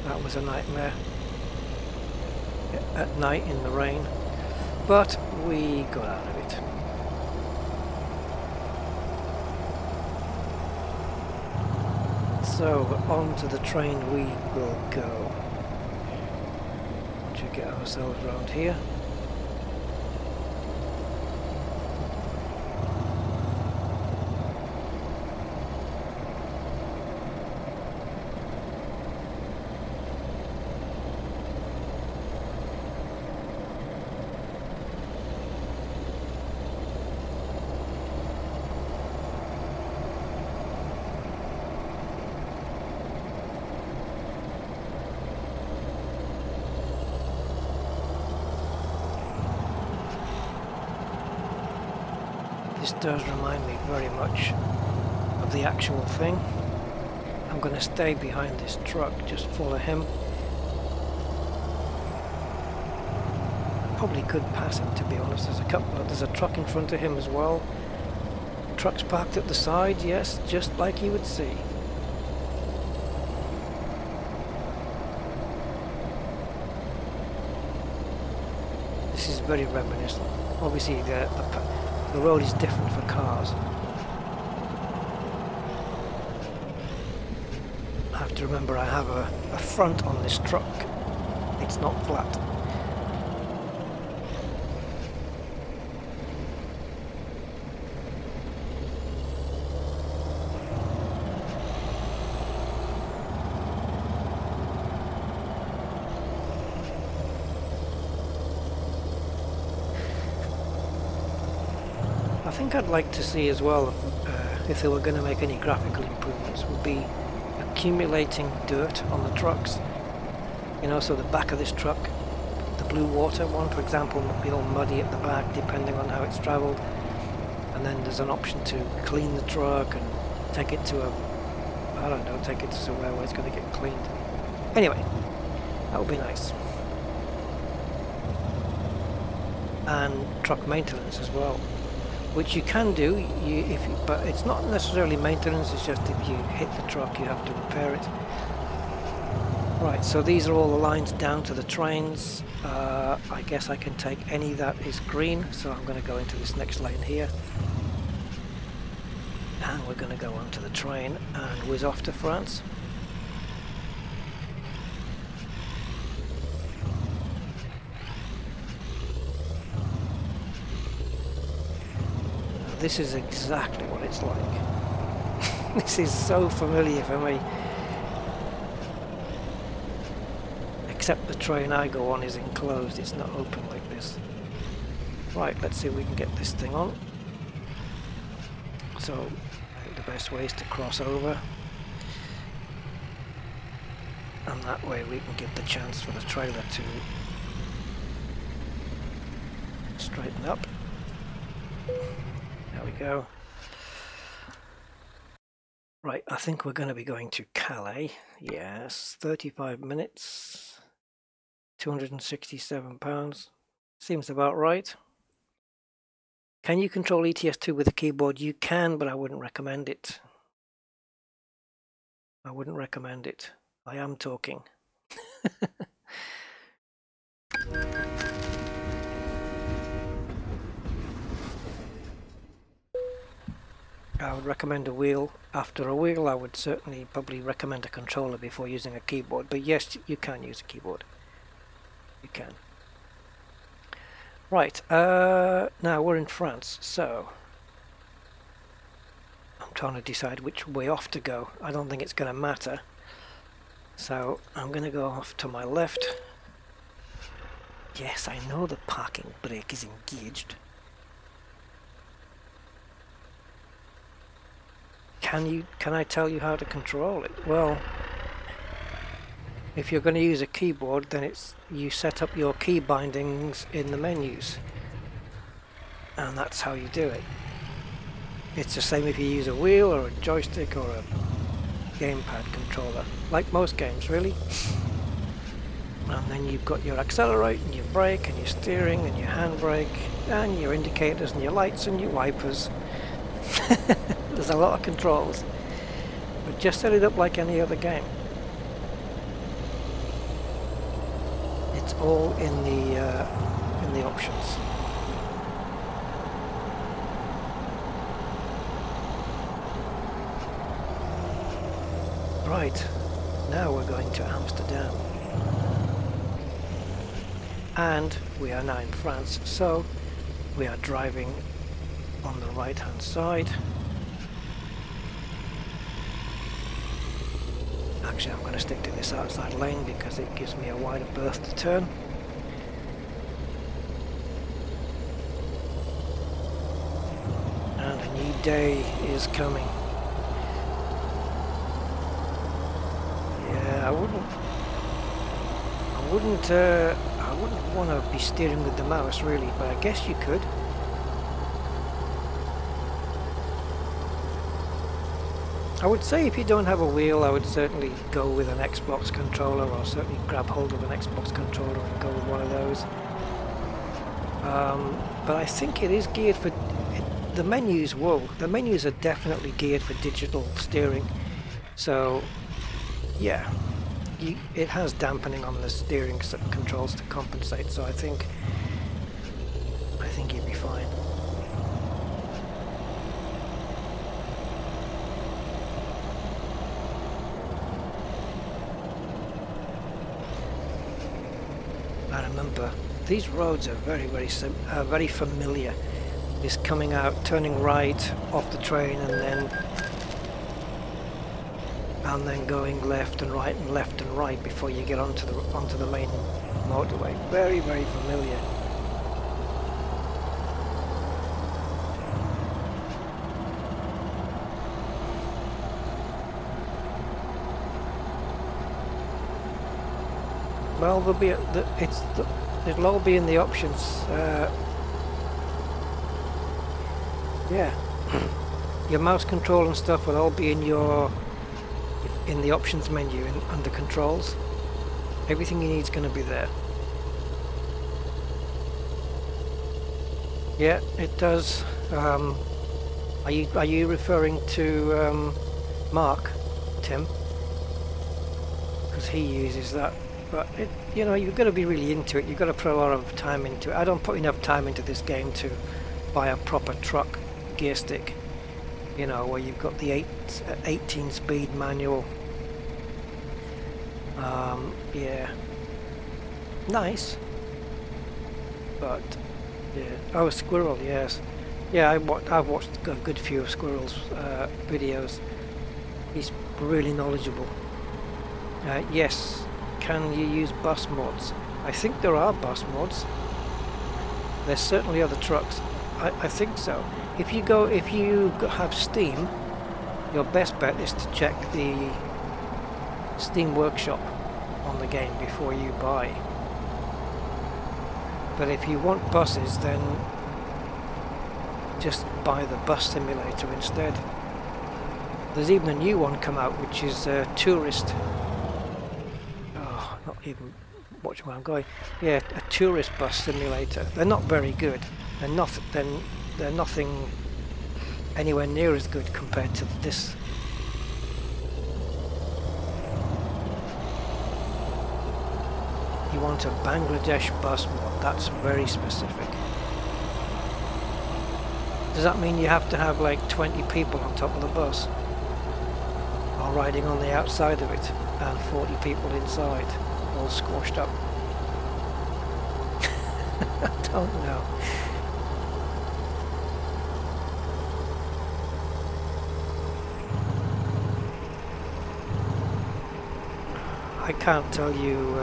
That was a nightmare. At night in the rain. But we got out of it. So onto the train we will go to get ourselves around here. This does remind me very much of the actual thing. I'm going to stay behind this truck, just follow him. I probably could pass him, to be honest. There's a truck in front of him as well. Trucks parked at the side, yes, just like you would see. This is very reminiscent. Obviously the road is different for cars. I have to remember I have a front on this truck. It's not flat. I think I'd like to see as well, if they were going to make any graphical improvements, would be accumulating dirt on the trucks. You know, so the back of this truck, the blue water one, for example, might be all muddy at the back depending on how it's travelled. And then there's an option to clean the truck and take it to take it to somewhere where it's going to get cleaned. Anyway, that would be nice. And truck maintenance as well, which you can do, but it's not necessarily maintenance, it's just if you hit the truck you have to repair it. Right, so these are all the lines down to the trains. I guess I can take any that is green, so I'm going to go into this next lane here. And we're going to go onto the train and whiz off to France. This is exactly what it's like. This is so familiar for me. Except the train I go on is enclosed, it's not open like this. Right, let's see if we can get this thing on. So, I think the best way is to cross over. And that way we can give the chance for the trailer to straighten up. There we go. Right, I think we're going to be going to Calais. Yes, 35 minutes, £267. Seems about right. Can you control ETS2 with a keyboard? You can, but I wouldn't recommend it. I wouldn't recommend it. I am talking. I would recommend a wheel. After a wheel, I would certainly probably recommend a controller before using a keyboard. But yes, you can use a keyboard. You can. Right, now we're in France, so I'm trying to decide which way off to go. I don't think it's going to matter. So I'm going to go off to my left. Yes, I know the parking brake is engaged. Can I tell you how to control it? Well, if you're going to use a keyboard, then you set up your key bindings in the menus, and that's how you do it. It's the same if you use a wheel or a joystick or a gamepad controller, like most games really. And then you've got your accelerate and your brake and your steering and your handbrake and your indicators and your lights and your wipers. There's a lot of controls, but just set it up like any other game. It's all in the options. Right, now we're going to Amsterdam. And we are now in France, so we are driving on the right hand side. Actually, I'm going to stick to this outside lane because it gives me a wider berth to turn. And a new day is coming. Yeah, I wouldn't want to be steering with the mouse really, but I guess you could. I would say if you don't have a wheel, I would certainly go with an Xbox controller, or certainly grab hold of an Xbox controller and go with one of those. But I think it is geared for the menus. Whoa, the menus are definitely geared for digital steering. So yeah, it has dampening on the steering controls to compensate. So I think you'd be fine. I remember these roads are very familiar. This coming out, turning right off the train, and then going left and right before you get onto the main motorway. Very, very familiar. Well, it'll all be in the options. Yeah, your mouse control and stuff will all be in the options menu under controls. Everything you need is going to be there. Yeah, it does. Are you referring to Mark, Tim? Because he uses that. But you've got to be really into it. You've got to put a lot of time into it. I don't put enough time into this game to buy a proper truck gear stick. Where you've got the 18-speed manual. Yeah, nice. But yeah. Oh, a squirrel. Yes. Yeah, I've watched a good few of Squirrel's videos. He's really knowledgeable. Yes. Can you use bus mods? I think there are bus mods. There's certainly other trucks. I think so. If you have Steam, your best bet is to check the Steam Workshop on the game before you buy. But if you want buses, then just buy the bus simulator instead. There's even a new one come out, which is tourist. Oh, not even watching where I'm going. Yeah, a tourist bus simulator. They're not very good. They're nothing anywhere near as good compared to this. You want a Bangladesh bus mod? That's very specific. Does that mean you have to have like 20 people on top of the bus? Or riding on the outside of it, and 40 people inside, all squashed up? I don't know. I can't tell you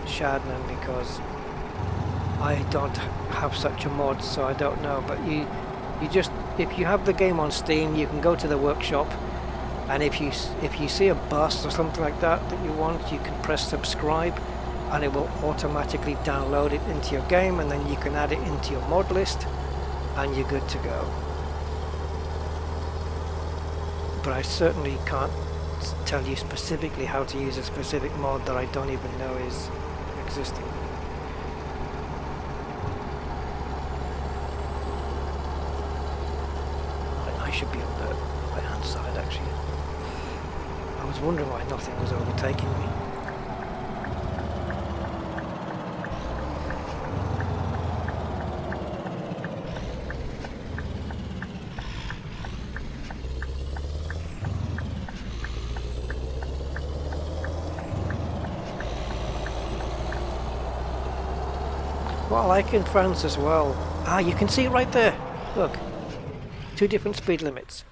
Shadman because I don't have such a mod, so I don't know. But you just, if you have the game on Steam, you can go to the workshop, and if you see a bus or something like that you want, you can press subscribe, and it will automatically download it into your game, and then you can add it into your mod list, and you're good to go. But I certainly can't tell you specifically how to use a specific mod that I don't even know is existing. I should be on the right hand side actually. I was wondering why nothing was overtaking me. What I like in France as well, you can see it right there, look, 2 different speed limits,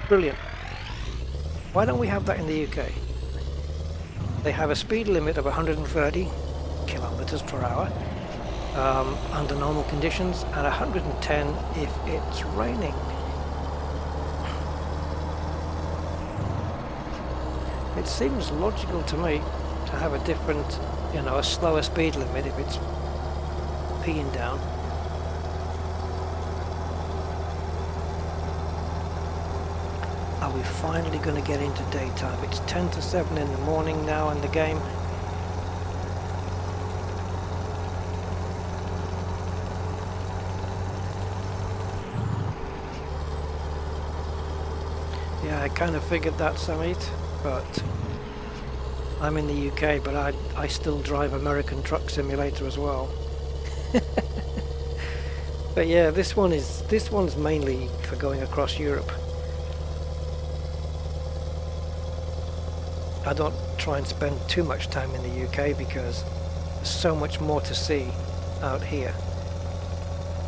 brilliant. Why don't we have that in the UK? They have a speed limit of 130 kilometers per hour under normal conditions, and 110 if it's raining. It seems logical to me to have a different, you know, a slower speed limit if it's peeing down. Are we finally going to get into daytime? It's 10 to 7 in the morning now in the game. Yeah, I kind of figured that, Samit, but I'm in the UK, but I still drive American Truck Simulator as well. But yeah, this one's mainly for going across Europe. I don't try and spend too much time in the UK because there's so much more to see out here,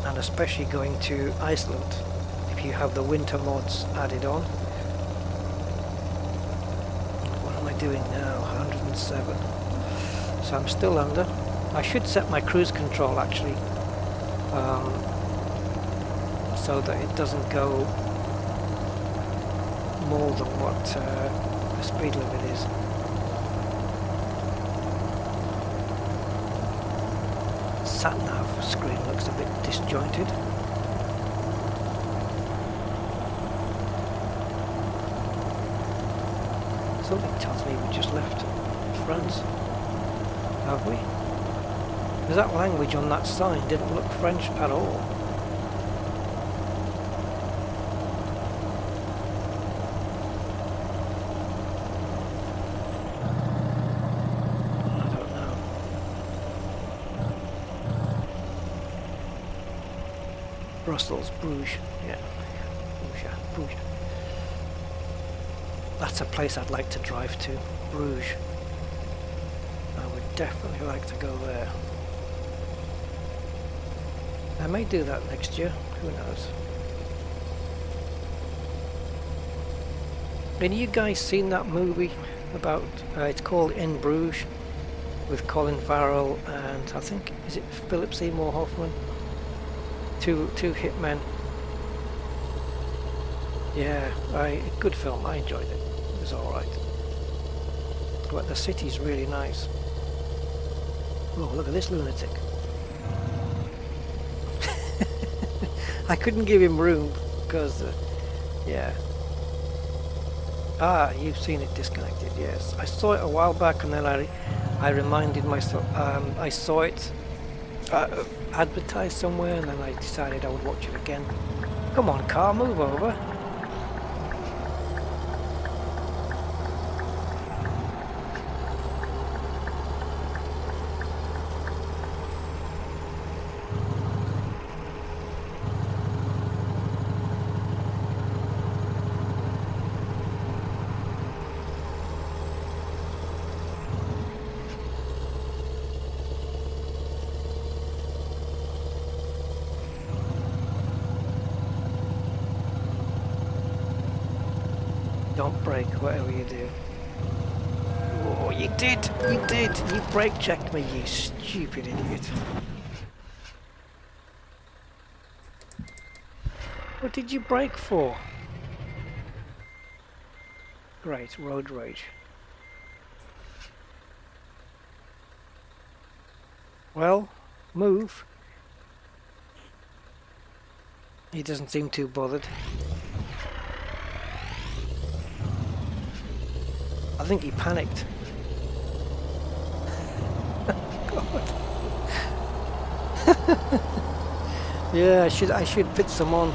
and especially going to Iceland if you have the winter mods added on. What am I doing now? 107. So I'm still under. I should set my cruise control actually, so that it doesn't go more than what the speed limit is. Sat-nav screen looks a bit disjointed. Something tells me we just left France, have we? Because that language on that sign didn't look French at all. I don't know. Brussels, Bruges, yeah. Bruges. That's a place I'd like to drive to, Bruges. I would definitely like to go there. I may do that next year, who knows. Have you guys seen that movie about, it's called In Bruges, with Colin Farrell and I think, is it Philip Seymour Hoffman? Two hitmen. Yeah, good film, I enjoyed it. It was alright. But the city's really nice. Oh, look at this lunatic. I couldn't give him room because, yeah. Ah, you've seen it disconnected. Yes, I saw it a while back, and then I reminded myself. I saw it advertised somewhere, and then I decided I would watch it again. Come on, car, move over. Don't brake, whatever you do. Oh, you did! You did! You brake checked me, you stupid idiot. What did you brake for? Great, road rage. Well, move. He doesn't seem too bothered. I think he panicked. God. Yeah, I should fit some on.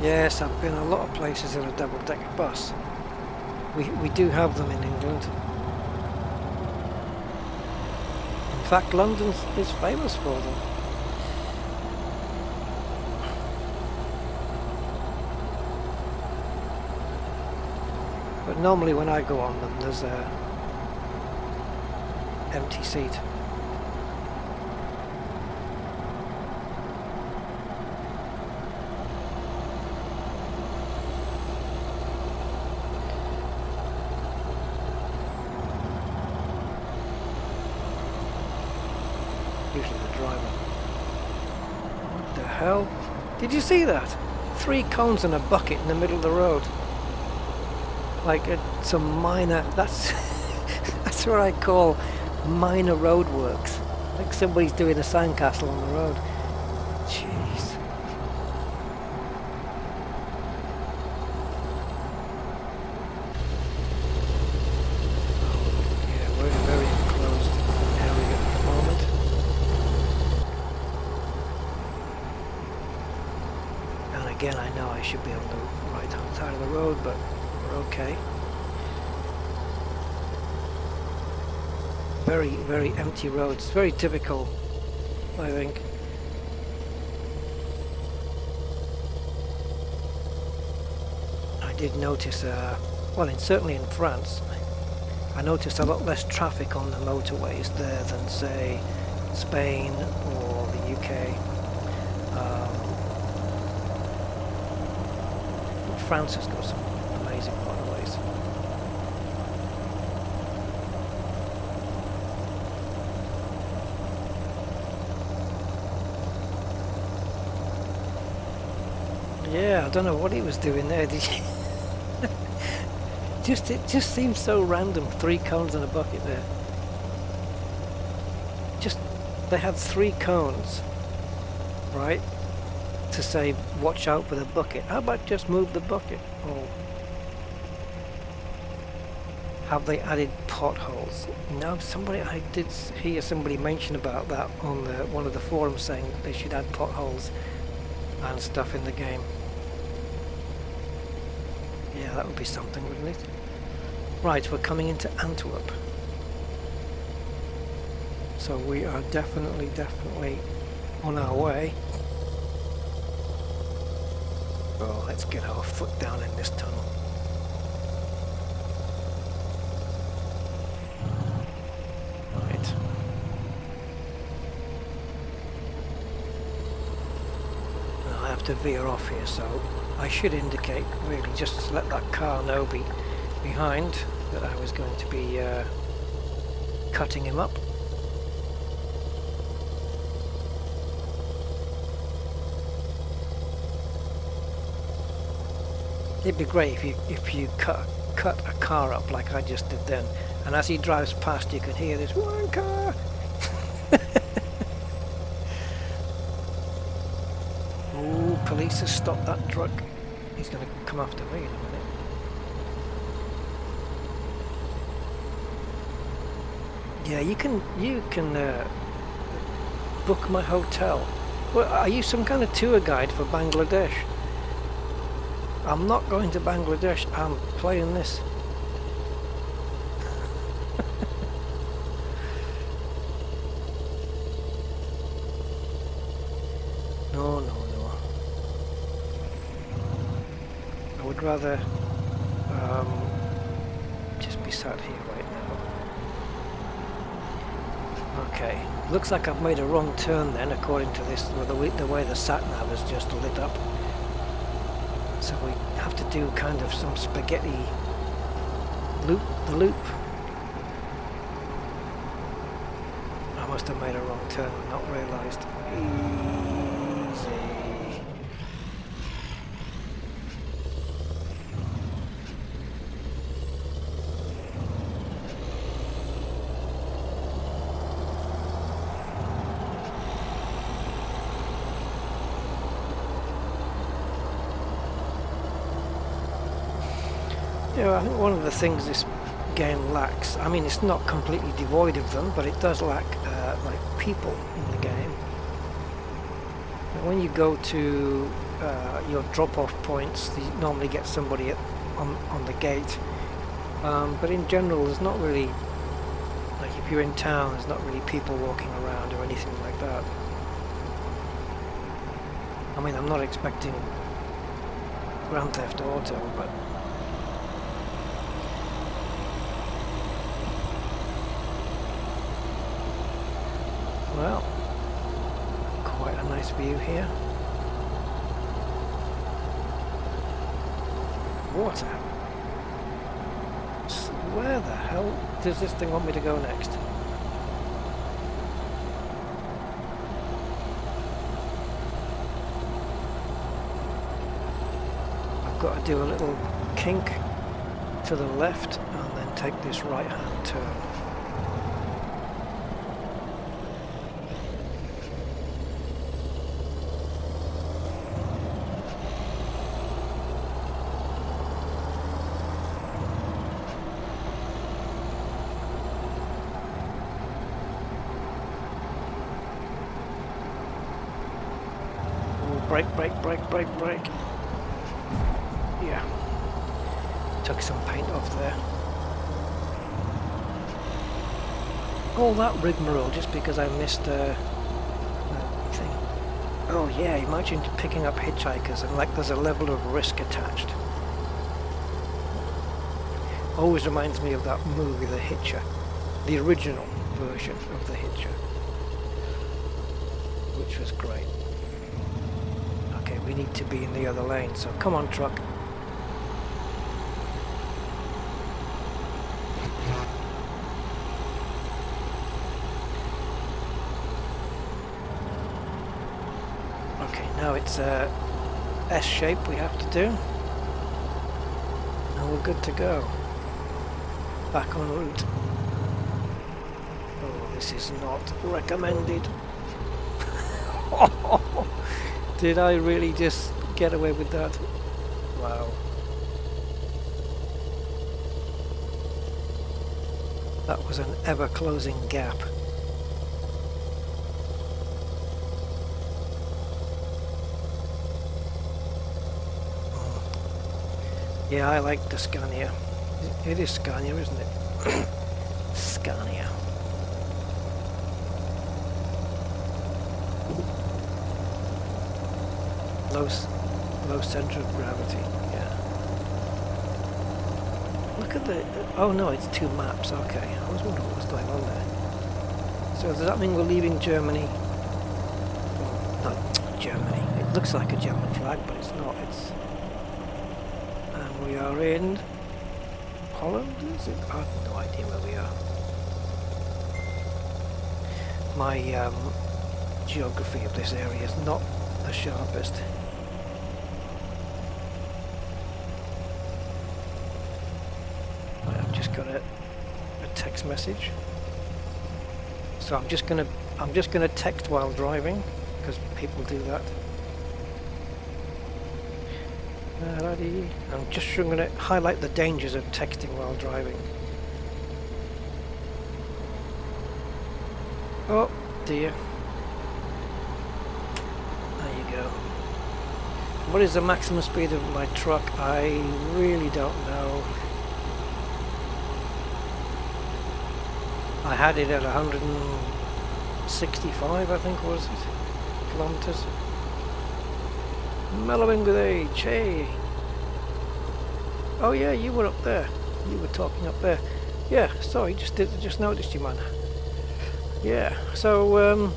Yes, I've been a lot of places in a double-decker bus. We do have them in England. In fact, London is famous for them. But normally when I go on them, there's a empty seat. Usually the driver. What the hell? Did you see that? 3 cones and a bucket in the middle of the road. Like some minor, that's that's what I call minor roadworks. Like somebody's doing a sandcastle on the road. Jeez. Yeah, we're in a very enclosed area at the moment. And again, I know I should be on the right hand side of the road, but okay. Very, very empty roads. Very typical, I think. I did notice, well, certainly in France, I noticed a lot less traffic on the motorways there than, say, Spain or the UK. France has got some amazing motorways. Yeah, I don't know what he was doing there. Did you? It just seems so random. 3 cones and a bucket there. They had 3 cones, right? To say, watch out for the bucket. How about just move the bucket? Or have they added potholes? No, I did hear somebody mention about that on one of the forums, saying that they should add potholes and stuff in the game. Yeah, that would be something, wouldn't it? Right, we're coming into Antwerp. So we are definitely on our way. Oh, let's get our foot down in this tunnel. Right. I have to veer off here, so I should indicate, really, just to let that car know behind that I was going to be cutting him up. It'd be great if you cut a car up like I just did then, and as he drives past you can hear this one car. police has stopped that truck. He's going to come after me in a minute. Yeah, you can book my hotel. Well, are you some kind of tour guide for Bangladesh? I'm not going to Bangladesh. I'm playing this. No. I would rather just be sat here right now. Okay, looks like I've made a wrong turn then, according to this, the way the sat-nav is just lit up. So we have to do kind of some spaghetti loop. I must have made a wrong turn and not realised. Easy. Yeah, I think one of the things this game lacks, I mean it's not completely devoid of them, but it does lack like people in the game. And when you go to your drop-off points, you normally get somebody on the gate, but in general there's not really, like if you're in town, there's not really people walking around or anything like that. I mean, I'm not expecting Grand Theft Auto, but well, quite a nice view here. Water. So where the hell does this thing want me to go next? I've got to do a little kink to the left and then take this right-hand turn. Brake. Yeah. Took some paint off there. All that rigmarole just because I missed a thing. Oh yeah, imagine picking up hitchhikers and like there's a level of risk attached. Always reminds me of that movie, The Hitcher. The original version of The Hitcher. Which was great. We need to be in the other lane, so come on, truck. Okay, now it's a S shape we have to do, and we're good to go. Back en route. Oh, this is not recommended. Did I really just get away with that? Wow. That was an ever-closing gap. Yeah, I like the Scania. It is Scania, isn't it? Scania. Low center of gravity, yeah. Look at the... oh no, it's two maps, okay. I was wondering what was going on there. So does that mean we're leaving Germany? Well, not Germany. It looks like a German flag, but it's not. It's... and we are in... Holland, is it? I have no idea where we are. My geography of this area is not the sharpest. I've just got a text message. So I'm just gonna text while driving because people do that. I'm just going to highlight the dangers of texting while driving. Oh dear. There you go. What is the maximum speed of my truck? I really don't know. I had it at 165, I think, was it? Kilometers. Mellowing with age, hey! Oh yeah, you were up there. You were talking up there. Yeah, sorry, just noticed you, man. Yeah, so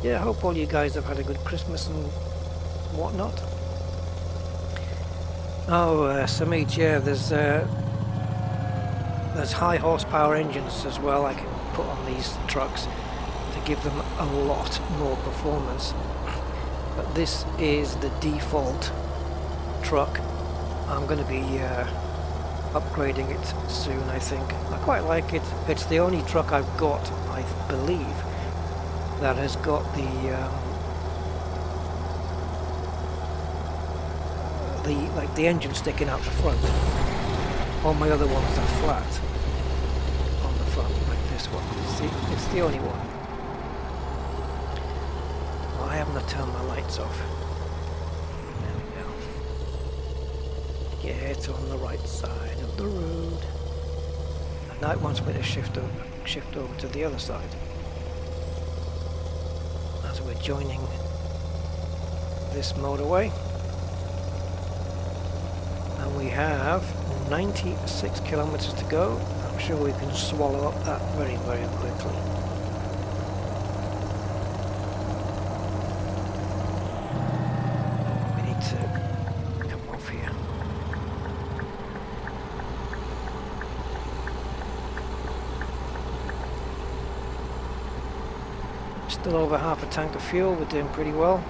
yeah, I hope all you guys have had a good Christmas and whatnot. Oh, Samit, yeah, there's high horsepower engines as well I can put on these trucks to give them a lot more performance. But this is the default truck. I'm going to be upgrading it soon, I think. I quite like it. It's the only truck I've got, I believe, that has got the engine sticking out the front. All my other ones are flat on the front, like this one. It's the only one. Well, I haven't turned my lights off. There we go. Get on the right side of the road. And now it wants me to shift over to the other side. As we're joining this motorway. And we have 96 kilometers to go. I'm sure we can swallow up that very, very quickly. We need to come off here. Still over half a tank of fuel. We're doing pretty well.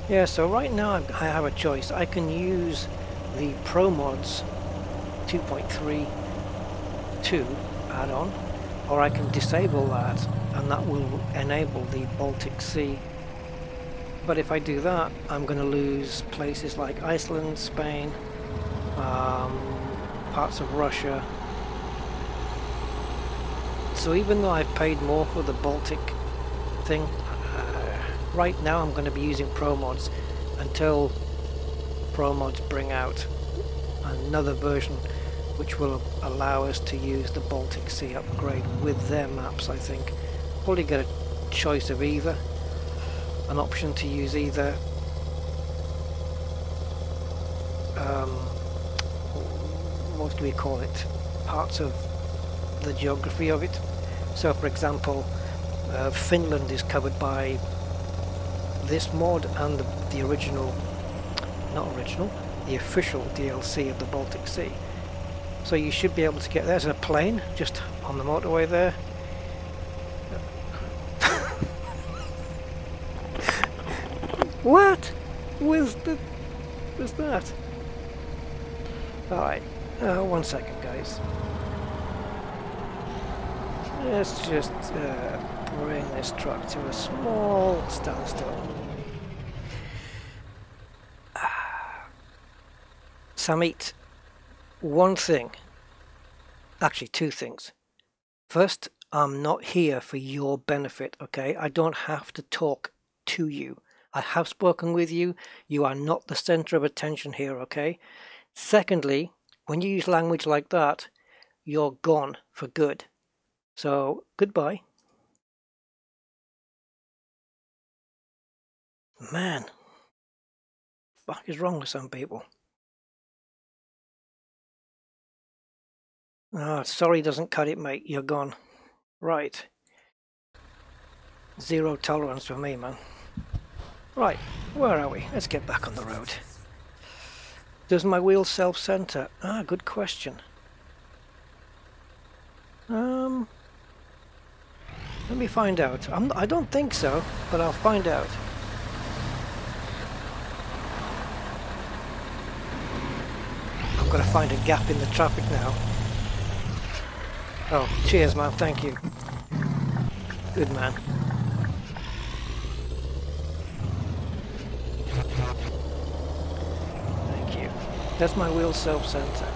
Yeah, so right now I have a choice. I can use the ProMods 2.32 add-on, or I can disable that, and that will enable the Baltic Sea. But if I do that, I'm going to lose places like Iceland, Spain, parts of Russia. So even though I've paid more for the Baltic thing, right now I'm going to be using ProMods until ProMods bring out another version which will allow us to use the Baltic Sea upgrade with their maps, I think. Probably get a choice of either. An option to use either what do we call it? Parts of the geography of it. So for example, Finland is covered by this mod and the original, not original, the official DLC of the Baltic Sea. So you should be able to get, there's a plane just on the motorway there. What was that? Alright, 1 second guys. Let's just bring this truck to a small standstill. Samit, one thing, actually two things. First, I'm not here for your benefit, okay? I don't have to talk to you. I have spoken with you. You are not the center of attention here, okay? Secondly, when you use language like that, you're gone for good. So, goodbye. Man, what the fuck is wrong with some people? Ah, sorry doesn't cut it, mate. You're gone. Right. Zero tolerance for me, man. Right, where are we? Let's get back on the road. Does my wheel self-center? Ah, good question. Let me find out. I don't think so, but I'll find out. find a gap in the traffic now. Oh, cheers man, thank you. Good man. Thank you. That's my wheel self-center.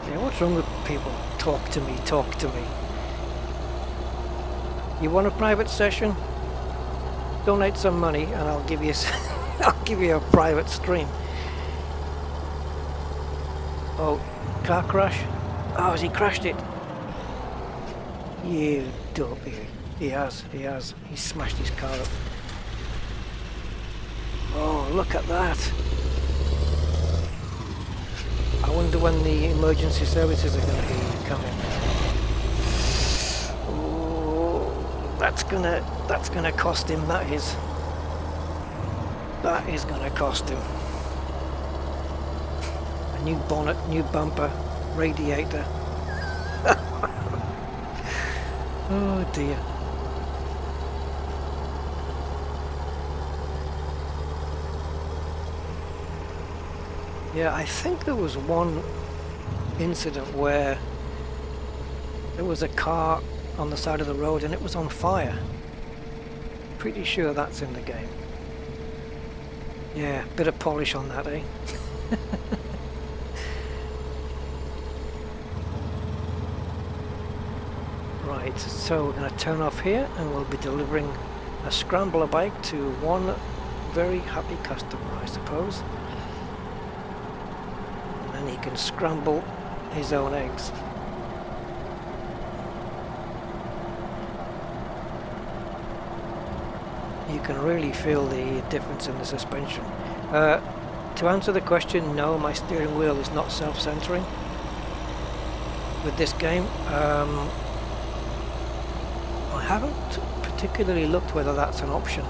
Yeah, what's wrong with people? Talk to me, talk to me. You want a private session? Donate some money and I'll give you I'll give you a private stream. Oh, car crash? Oh, has he crashed it? You dopey. He has. He smashed his car up. Oh, look at that. I wonder when the emergency services are going to be coming. Oh, that's gonna cost him. That is gonna cost him. A new bonnet, new bumper, radiator. Oh dear. Yeah, I think there was one incident where there was a car on the side of the road and it was on fire. Pretty sure that's in the game. Yeah, bit of polish on that, eh? Right, so we're going to turn off here and we'll be delivering a scrambler bike to one very happy customer, I suppose. And he can scramble his own eggs. You can really feel the difference in the suspension. To answer the question, no, my steering wheel is not self-centering with this game. I haven't particularly looked whether that's an option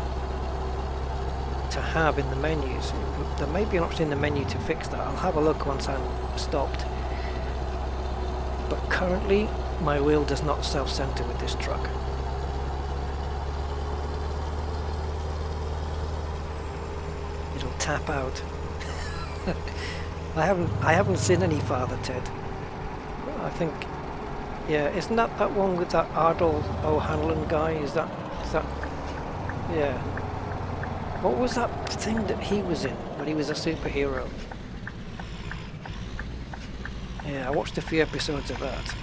to have in the menus. There may be an option in the menu to fix that. I'll have a look once I'm stopped. But currently my wheel does not self-center with this truck. It'll tap out. I haven't seen any Father Ted. I think, yeah, isn't that one with that Ardal O'Hanlon guy? Is that yeah. What was that thing that he was in when he was a superhero? Yeah, I watched a few episodes of that.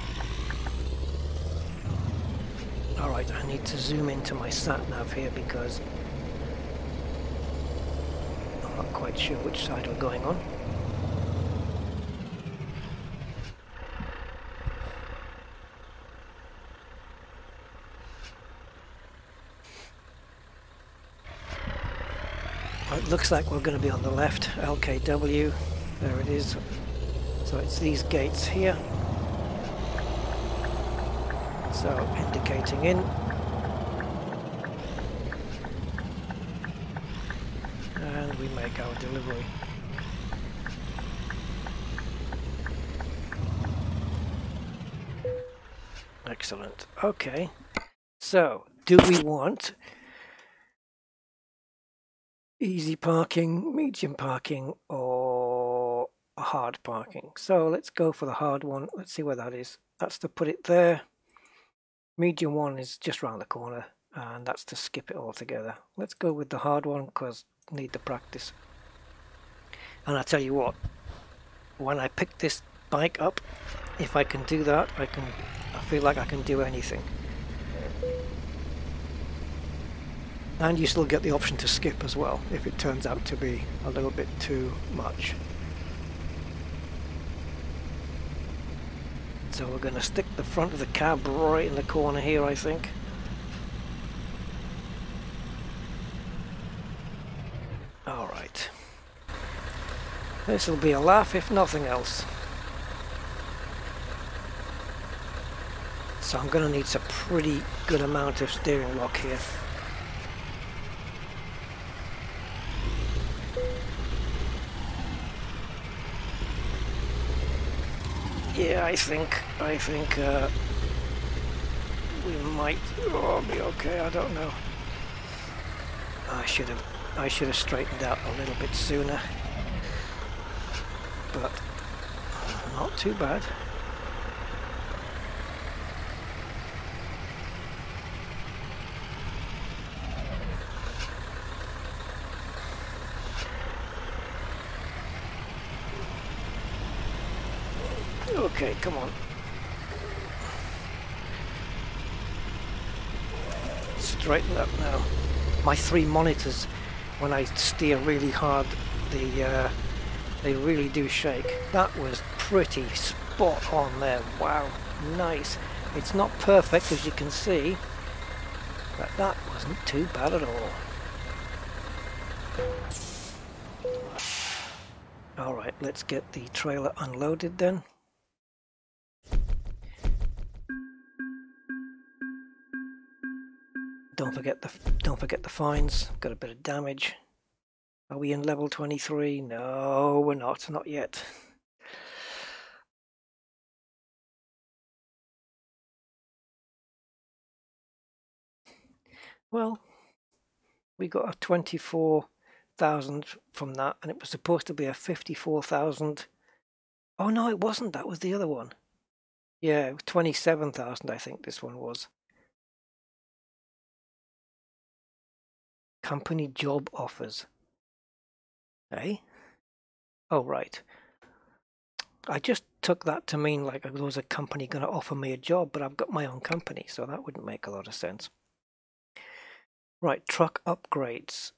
Alright, I need to zoom into my sat-nav here because I'm not quite sure which side we're going on. It looks like we're going to be on the left. LKW, there it is. So it's these gates here. So indicating in. And we make our delivery. Excellent. Okay. So, do we want easy parking, medium parking, or hard parking? So let's go for the hard one. Let's see where that is. That's to put it there. Medium one is just round the corner, and that's to skip it altogether. Let's go with the hard one because I need the practice. And I tell you what, when I pick this bike up, if I can do that, I feel like I can do anything. And you still get the option to skip as well, if it turns out to be a little bit too much. So we're going to stick the front of the cab right in the corner here, I think. Alright. This will be a laugh if nothing else. So I'm going to need a pretty good amount of steering lock here. Yeah, I think we might be okay. I don't know. I should have I should have straightened out a little bit sooner, but not too bad. Okay, come on. Straighten up now. My 3 monitors, when I steer really hard, they really do shake. That was pretty spot on there. Wow, nice. It's not perfect, as you can see, but that wasn't too bad at all. Alright, let's get the trailer unloaded then. Don't forget the fines. Got a bit of damage. Are we in level 23? No, we're not yet. Well, we got a 24,000 from that, and it was supposed to be a 54,000. Oh no, it wasn't. That was the other one. Yeah, it was 27,000, I think this one was. Company job offers. Eh? Oh, right. I just took that to mean like there was a company going to offer me a job, but I've got my own company, so that wouldn't make a lot of sense. Right, truck upgrades.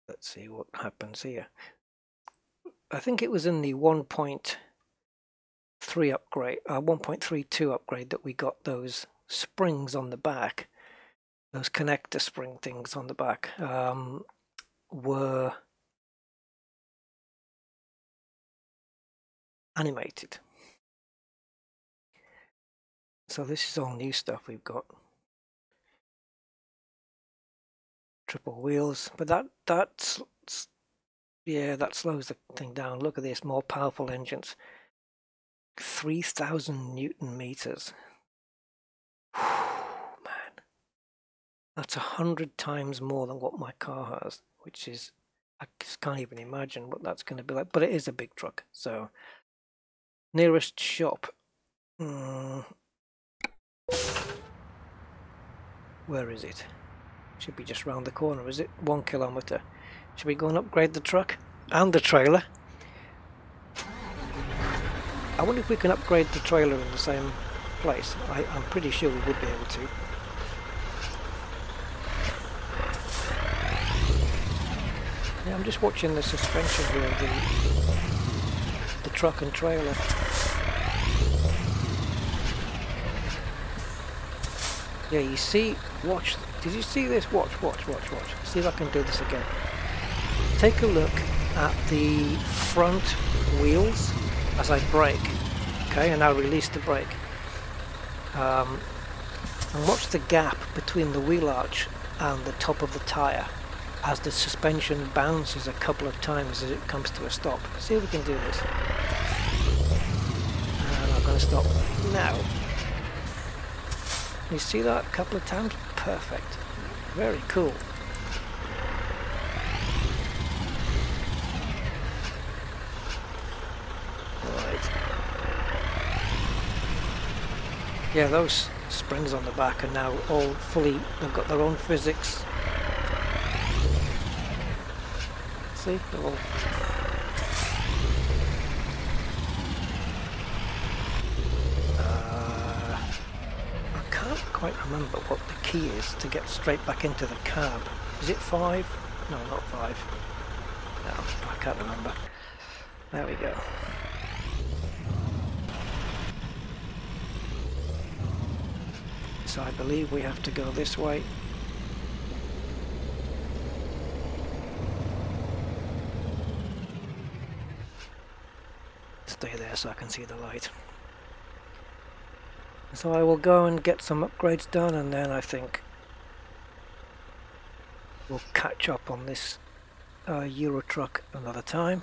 Let's see what happens here. I think it was in the 1.3 upgrade, 1.32 upgrade that we got those springs on the back. Those connector spring things on the back were animated. So this is all new stuff we've got. Triple wheels, but that slows the thing down. Look at this, more powerful engines. 3,000 Newton meters. Man, that's 100 times more than what my car has, which is, I just can't even imagine what that's going to be like. But it is a big truck. So nearest shop. Where is it? Should be just round the corner, is it? 1 kilometer. Should we go and upgrade the truck and the trailer? I wonder if we can upgrade the trailer in the same place. I'm pretty sure we would be able to. Yeah, I'm just watching the suspension here of the truck and trailer. Yeah, you see, watch, did you see this? Watch. See if I can do this again. Take a look at the front wheels as I brake, okay, and I'll release the brake. And watch the gap between the wheel arch and the top of the tyre as the suspension bounces a couple of times as it comes to a stop. See if we can do this. And I'm going to stop now. You see that a couple of times? Perfect. Very cool. Right. Yeah, those springs on the back are now all fully, they've got their own physics. See? They're all... quite remember what the key is to get straight back into the cab. Is it 5? No, not 5. No, I can't remember. There we go. So I believe we have to go this way. Stay there so I can see the light. So I will go and get some upgrades done, and then I think we'll catch up on this Euro truck another time.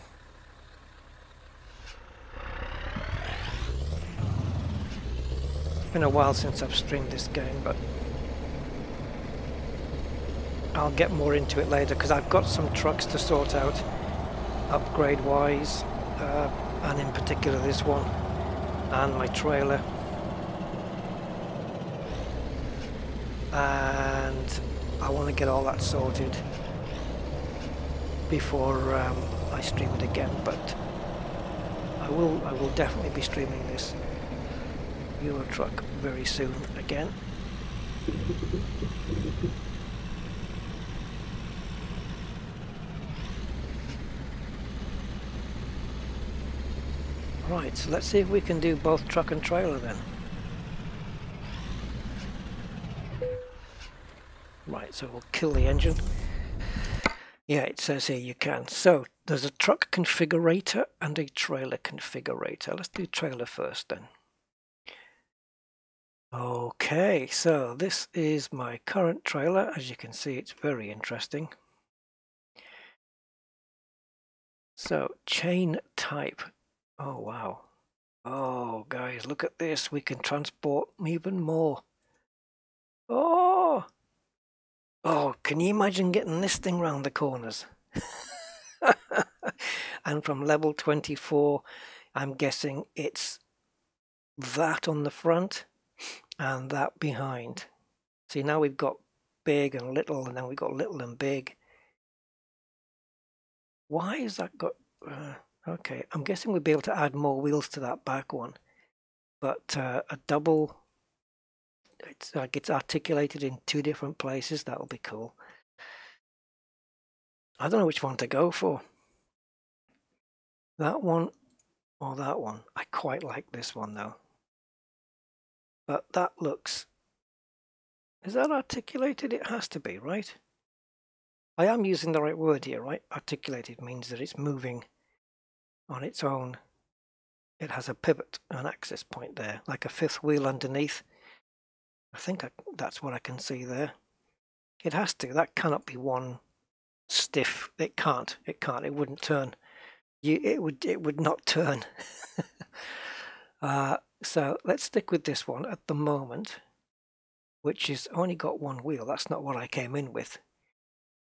It's been a while since I've streamed this game, but I'll get more into it later because I've got some trucks to sort out upgrade wise, and in particular this one and my trailer, and I want to get all that sorted before I stream it again, but I will definitely be streaming this Euro truck very soon again. Right, so let's see if we can do both truck and trailer then. Right, so we'll kill the engine. Yeah, it says here you can. So there's a truck configurator and a trailer configurator. Let's do trailer first then. Okay, so this is my current trailer. As you can see, it's very interesting. So chain type. Oh wow. Oh guys, look at this. We can transport even more. Oh, can you imagine getting this thing round the corners? And from level 24, I'm guessing it's that on the front and that behind. See, now we've got big and little, and then we've got little and big. Why has that got... okay, I'm guessing we'll be able to add more wheels to that back one. But a double... It's like it's articulated in 2 different places. That'll be cool. I don't know which one to go for. That one or that one. I quite like this one though. But that looks... Is that articulated? It has to be, right? I am using the right word here, right? Articulated means that it's moving on its own. It has a pivot, an axis point there, like a 5th wheel underneath. I think that's what I can see there. It has to. That cannot be one stiff. It can't. It can't. It wouldn't turn. It would not turn. So let's stick with this one at the moment, which is only got 1 wheel. That's not what I came in with.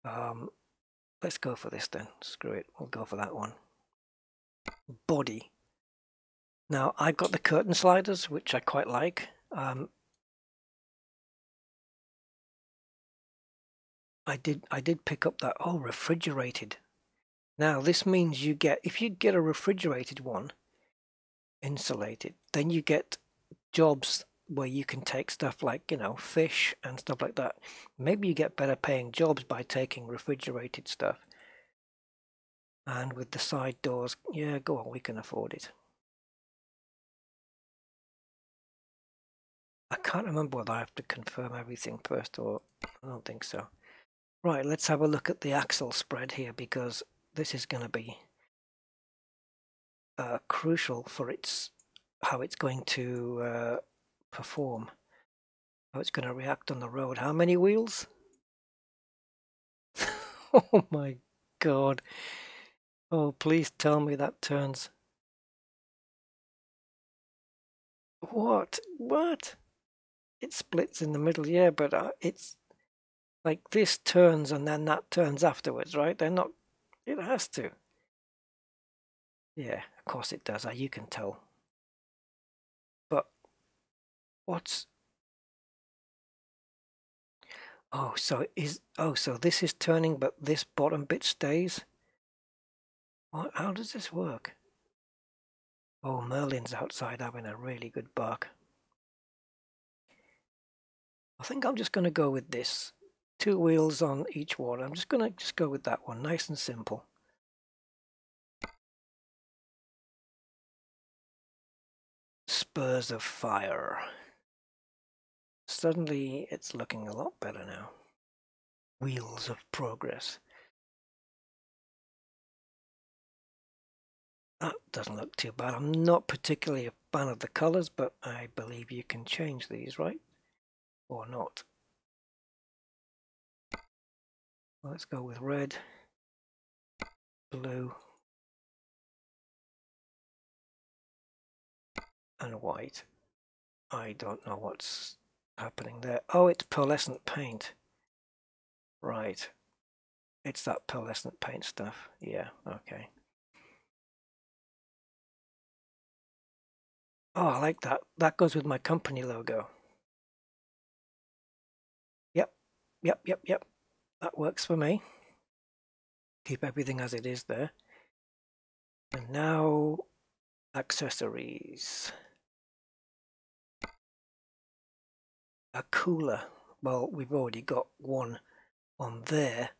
Let's go for this then. Screw it. We'll go for that one. Body. Now I've got the curtain sliders, which I quite like. I did pick up that, refrigerated. Now this means you get, if you get a refrigerated one, insulated, then you get jobs where you can take stuff like, fish and stuff like that. Maybe you get better paying jobs by taking refrigerated stuff. And with the side doors, yeah, go on, we can afford it. I can't remember whether I have to confirm everything first, or I don't think so. Right, let's have a look at the axle spread here, because this is going to be crucial for how it's going to perform, how it's going to react on the road. How many wheels? Oh my god. Oh, please tell me that turns. What? It splits in the middle, yeah, but it's like this turns and then that turns afterwards, right? They're not... It has to. Yeah, of course it does. You can tell. But what's... so this is turning, but this bottom bit stays? What? How does this work? Oh, Merlin's outside having a really good bark. I think I'm just going to go with this. 2 wheels on each one. I'm just going to go with that one. Nice and simple. Spurs of fire. Suddenly it's looking a lot better now. Wheels of progress. That doesn't look too bad. I'm not particularly a fan of the colours, but I believe you can change these, right? Or not. Let's go with red, blue, and white. I don't know what's happening there. Oh, it's pearlescent paint. Right. It's that pearlescent paint stuff. Yeah, okay. Oh, I like that. That goes with my company logo. Yep, yep. That works for me. Keep everything as it is there. And now, accessories. A cooler. Well, we've already got one on there,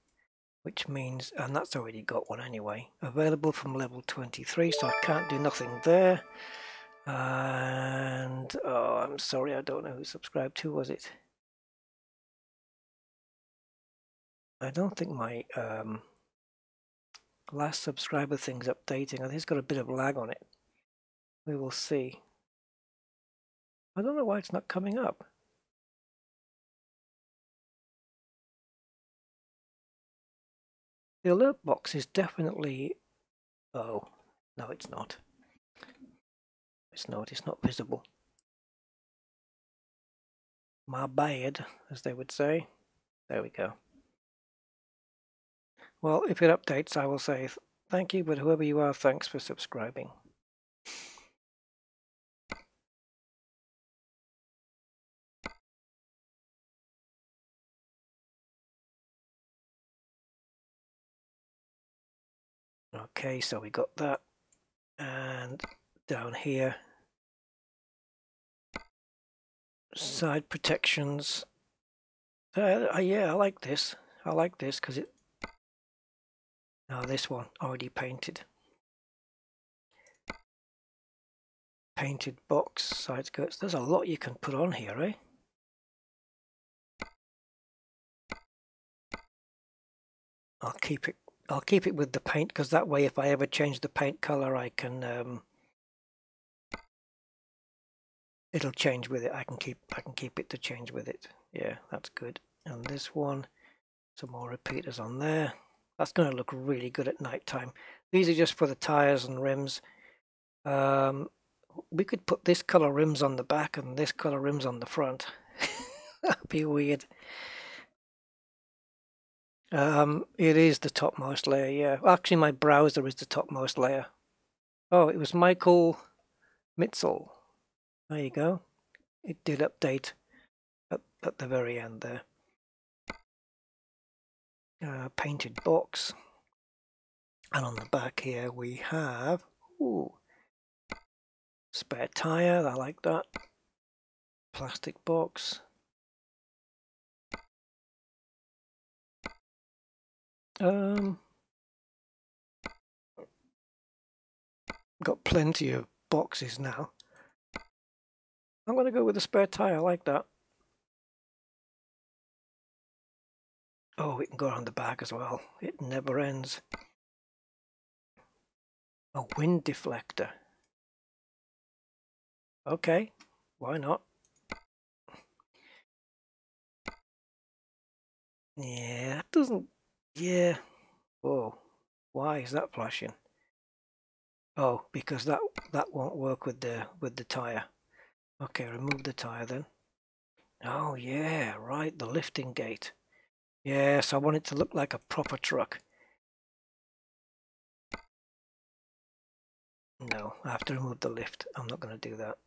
which means, and that's already got one anyway. Available from level 23, so I can't do nothing there. And, oh, I'm sorry, I don't know who subscribed to, was it? I don't think my last subscriber thing's updating. I think it's got a bit of lag on it. We will see. I don't know why it's not coming up. The alert box is definitely... Oh, no, it's not. It's not visible. My bad, as they would say. There we go. Well, if it updates, I will say thank you, but whoever you are, thanks for subscribing. Okay, so we got that. And down here, side protections. Yeah, I like this. I like this because it... No, this one already painted. Painted box, side skirts. There's a lot you can put on here, eh? I'll keep it with the paint because that way, if I ever change the paint color, I can it'll change with it. I can keep it to change with it. Yeah, that's good. And this one, some more repeaters on there. That's going to look really good at night time. These are just for the tires and rims. We could put this color rims on the back and this color rims on the front. That'd be weird. It is the topmost layer, yeah. Actually, my browser is the topmost layer. Oh, it was Michael Mitzel. There you go. It did update at the very end there. Painted box. And on the back here we have spare tire. I like that. Plastic box. Got plenty of boxes now. I'm going to go with a spare tire. I like that. Oh, we can go around the back as well. It never ends. A wind deflector. Okay, why not? Yeah, that doesn't... Yeah. Whoa. Why is that flashing? Oh, because that won't work with the tire. Okay, remove the tire then. Oh yeah, right, the lifting gate. Yes, I want it to look like a proper truck. No, I have to remove the lift. I'm not going to do that.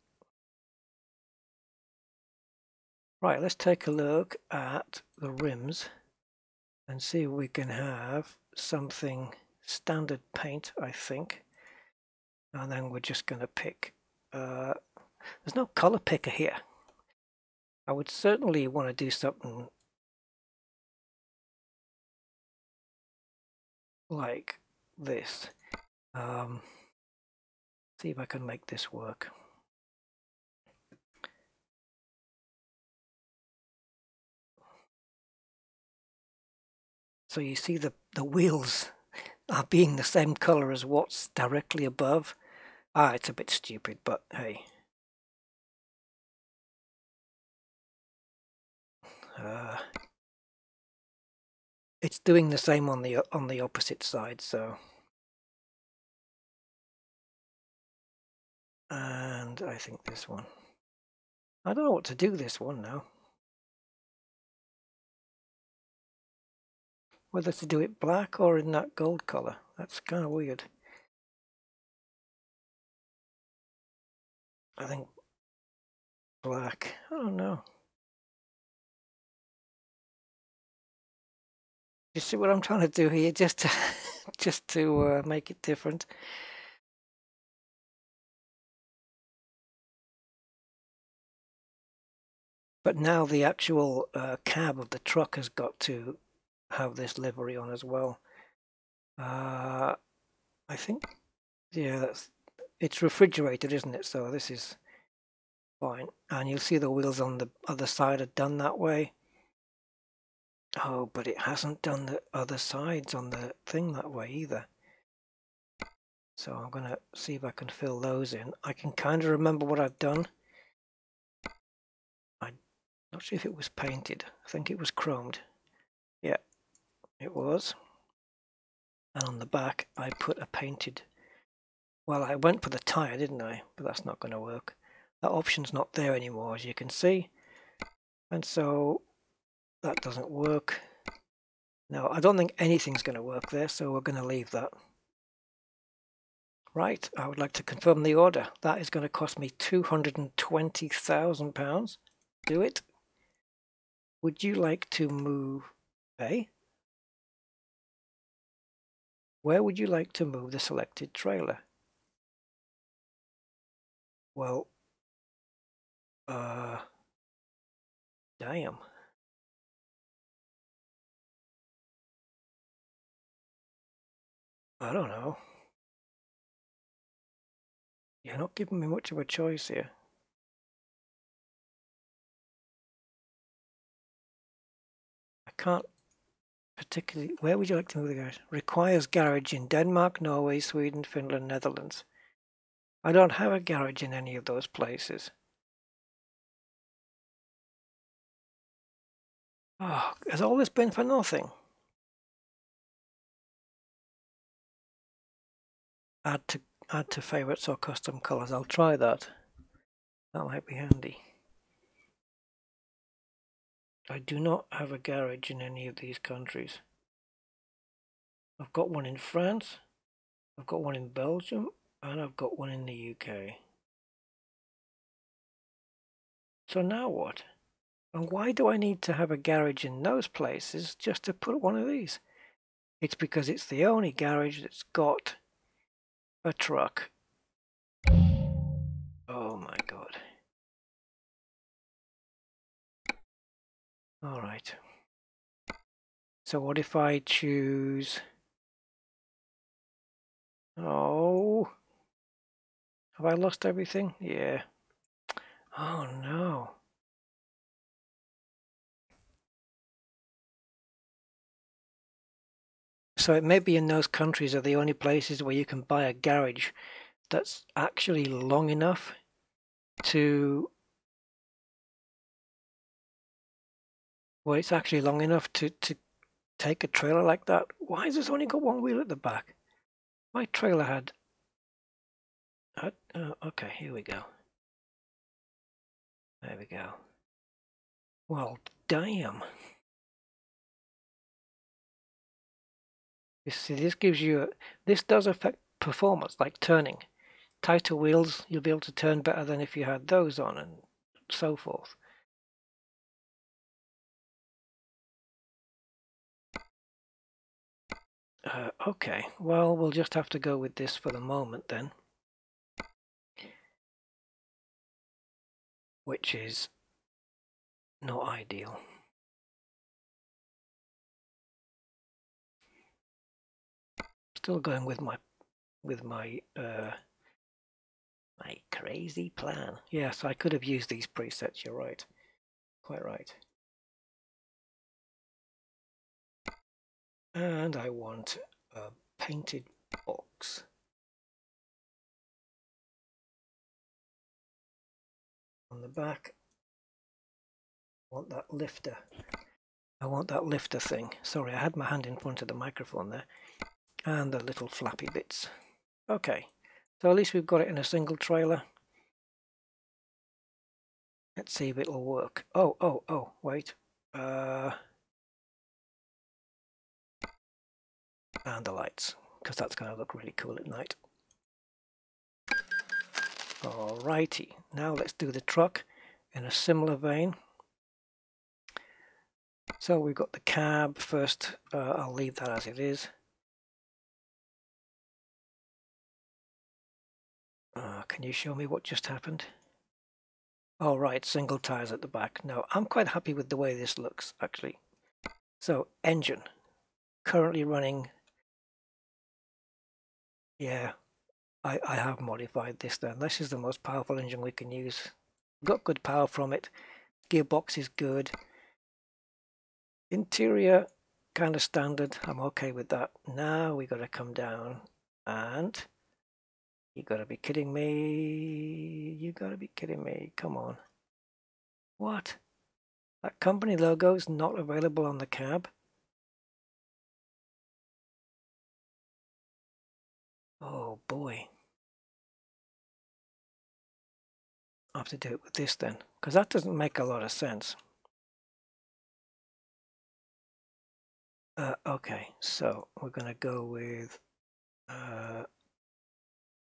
Right, let's take a look at the rims and see if we can have something standard paint, I think. And then we're just going to pick... there's no color picker here. I would certainly want to do something like this. See if I can make this work. So you see the wheels are being the same color as what's directly above. It's a bit stupid, but hey. It's doing the same on the opposite side, so. And I think this one. I don't know what to do this one now. whether to do it black or in that gold color. That's kind of weird. I think black. I don't know. You see what I'm trying to do here? Just to make it different. But now the actual cab of the truck has got to have this livery on as well. I think, yeah, it's refrigerated, isn't it? So this is fine. And you'll see the wheels on the other side are done that way. Oh, but it hasn't done the other sides on the thing that way either. So I'm going to see if I can fill those in. I can kind of remember what I've done. I'm not sure if it was painted. I think it was chromed. Yeah, it was. And on the back, I put a painted... Well, I went for the tyre, didn't I? But that's not going to work. That option's not there anymore, as you can see. And so that doesn't work. No, I don't think anything's going to work there, so we're going to leave that. Right, I would like to confirm the order. That is going to cost me £220,000. Do it. Would you like to move? Hey? Where would you like to move the selected trailer? Well, damn. I don't know. You're not giving me much of a choice here. I can't particularly... Where would you like to move the garage? Requires garage in Denmark, Norway, Sweden, Finland, Netherlands. I don't have a garage in any of those places. Oh, has all this been for nothing? Add to favorites or custom colors. I'll try that. That might be handy. I do not have a garage in any of these countries. I've got one in France, I've got one in Belgium, and I've got one in the UK. So now what? And why do I need to have a garage in those places just to put one of these? It's because it's the only garage that's got a truck. Oh my god. Alright. So what if I choose... Oh... Have I lost everything? Yeah. Oh no. So it may be in those countries are the only places where you can buy a garage that's actually long enough to... Well, it's actually long enough to take a trailer like that. Why has this only got one wheel at the back? My trailer had... okay, here we go. There we go. Well, damn. You see, this gives you... This does affect performance, like turning. Tighter wheels, you'll be able to turn better than if you had those on, and so forth. Okay, well, we'll just have to go with this for the moment then. Which is not ideal. Still going with my my crazy plan. Yes, I could have used these presets, you're right. Quite right. And I want a painted box. On the back, I want that lifter. I want that lifter thing. Sorry, I had my hand in front of the microphone there. And the little flappy bits. Okay, so at least we've got it in a single trailer. Let's see if it'll work. Oh, wait. and the lights, because that's going to look really cool at night. Alrighty, now let's do the truck in a similar vein. So we've got the cab first. I'll leave that as it is. Can you show me what just happened? Oh right, single tires at the back. No, I'm quite happy with the way this looks actually. So engine, currently running. Yeah, I have modified this then. This is the most powerful engine we can use. Got good power from it. Gearbox is good. Interior, kind of standard. I'm okay with that. Now we got to come down and you got to be kidding me. You got to be kidding me. Come on. What? That company logo is not available on the cab? Oh boy. I'll have to do it with this then, because that doesn't make a lot of sense. Okay, so we're going to go with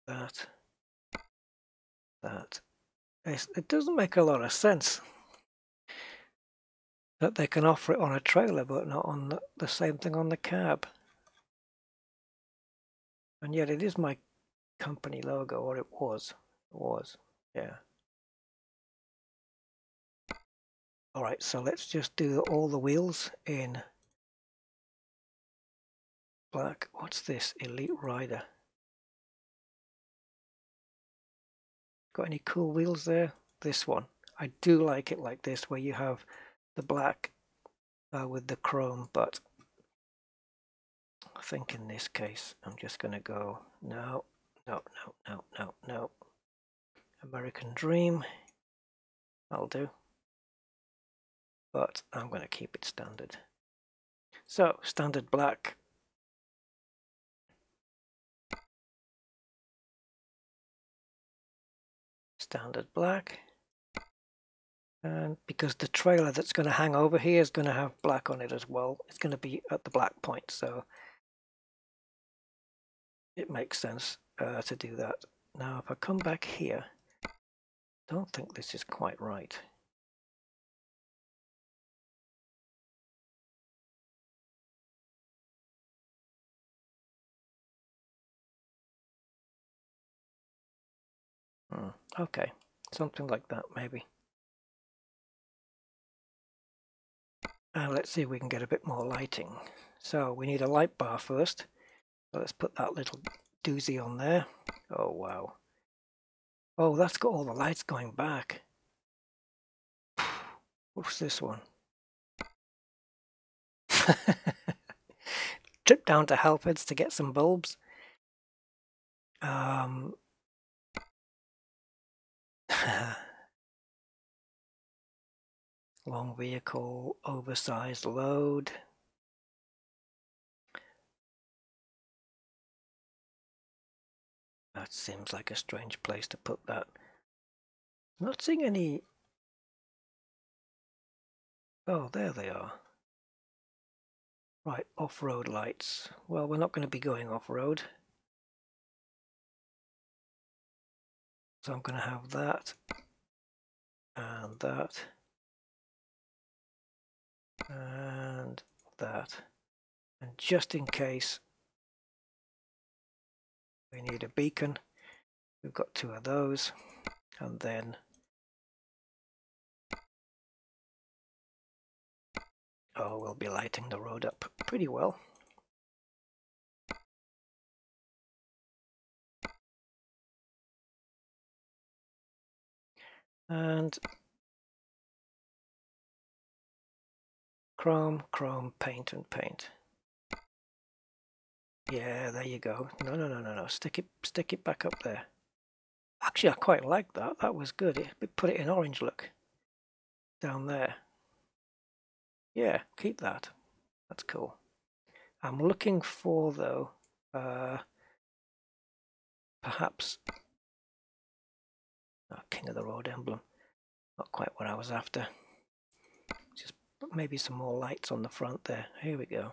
that. It doesn't make a lot of sense that they can offer it on a trailer but not on the same thing on the cab. And yet it is my company logo, or it was. Yeah. Alright, so let's just do all the wheels in black. What's this? Elite Rider. Got any cool wheels there? This one. I do like it like this, where you have the black with the chrome, but I think in this case I'm just going to go no. American Dream. That'll do. But I'm going to keep it standard. So standard black. Standard black. And because the trailer that's going to hang over here is going to have black on it as well, it's going to be at the black point, so it makes sense to do that. Now if I come back here, I don't think this is quite right. Okay, something like that maybe. And let's see if we can get a bit more lighting. So we need a light bar first. So let's put that little doozy on there. Oh wow. Oh, that's got all the lights going back. What's this one? Trip down to Halfords to get some bulbs. Long vehicle, oversized load. That seems like a strange place to put that. Not seeing any. Oh, there they are. Right, off-road lights. Well, we're not going to be going off-road. So I'm going to have that. And that. And that. And just in case we need a beacon, we've got two of those. And then we'll be lighting the road up pretty well. And chrome, paint and paint. Yeah, there you go. No. Stick it back up there. Actually, I quite like that. That was good. Put it in orange look. Down there. Yeah, keep that. That's cool. I'm looking for, though, perhaps King of the Road emblem. Not quite what I was after. Just maybe some more lights on the front there. Here we go.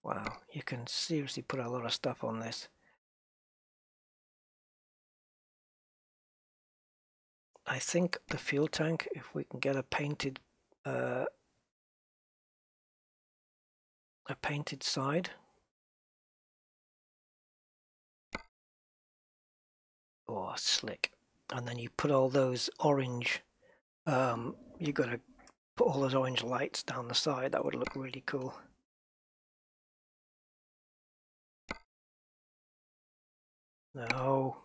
Wow, you can seriously put a lot of stuff on this. I think the fuel tank, if we can get a painted side. Oh, slick. And then you put all those orange, you got to put all those orange lights down the side. That would look really cool. No.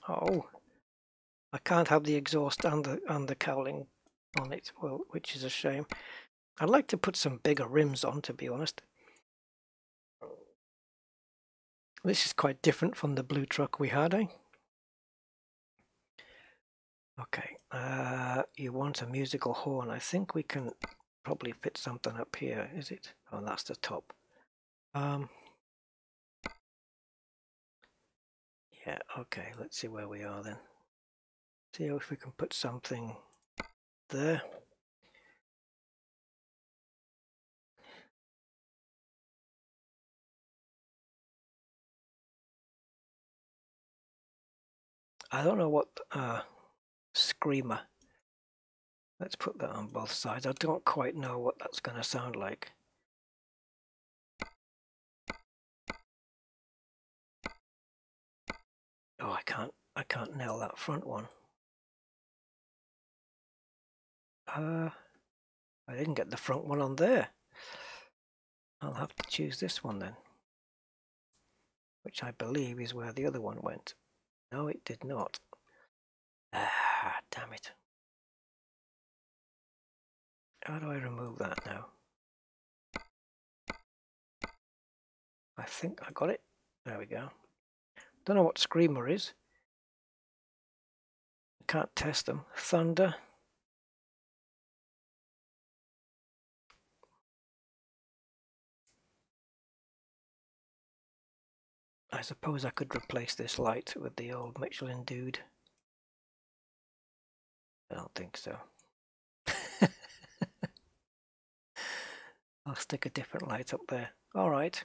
Oh. I can't have the exhaust and the cowling on it, well, which is a shame. I'd like to put some bigger rims on, to be honest. This is quite different from the blue truck we had, eh? Okay, you want a musical horn. I think we can probably fit something up here, is it? Oh, that's the top. Yeah, okay, let's see where we are then. See if we can put something there. I don't know what screamer. Let's put that on both sides. I don't quite know what that's going to sound like. Oh, I can't nail that front one. I didn't get the front one on there. I'll have to choose this one then, which I believe is where the other one went. No, it did not. Ah, damn it. How do I remove that now? I think I got it. There we go. Don't know what screamer is. Can't test them. Thunder. I suppose I could replace this light with the old Michelin dude. I don't think so. I'll stick a different light up there. All right.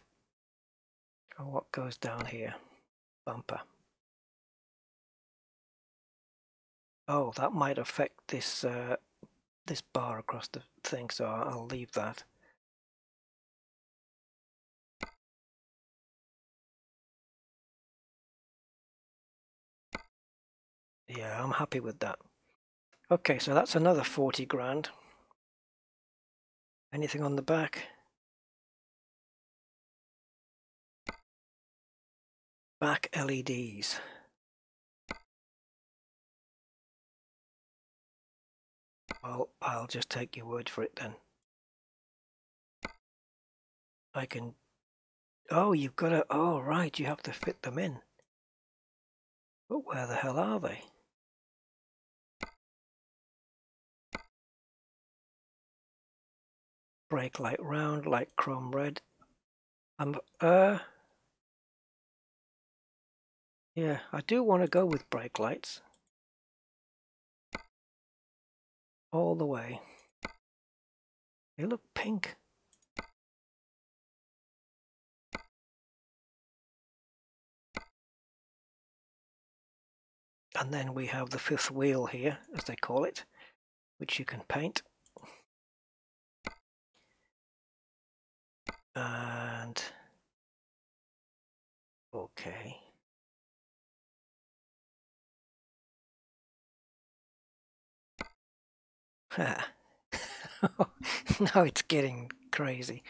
And what goes down here? Bumper. Oh, that might affect this this bar across the thing, so I'll leave that. Yeah, I'm happy with that. Okay, so that's another 40 grand. Anything on the back? Back LEDs. Well, I'll just take your word for it then. I can... Oh, you've got to... Oh, right, you have to fit them in. But where the hell are they? Brake light round, light chrome red. Yeah, I do want to go with brake lights. All the way. They look pink. And then we have the fifth wheel here, as they call it, which you can paint. And... okay. Now it's getting crazy.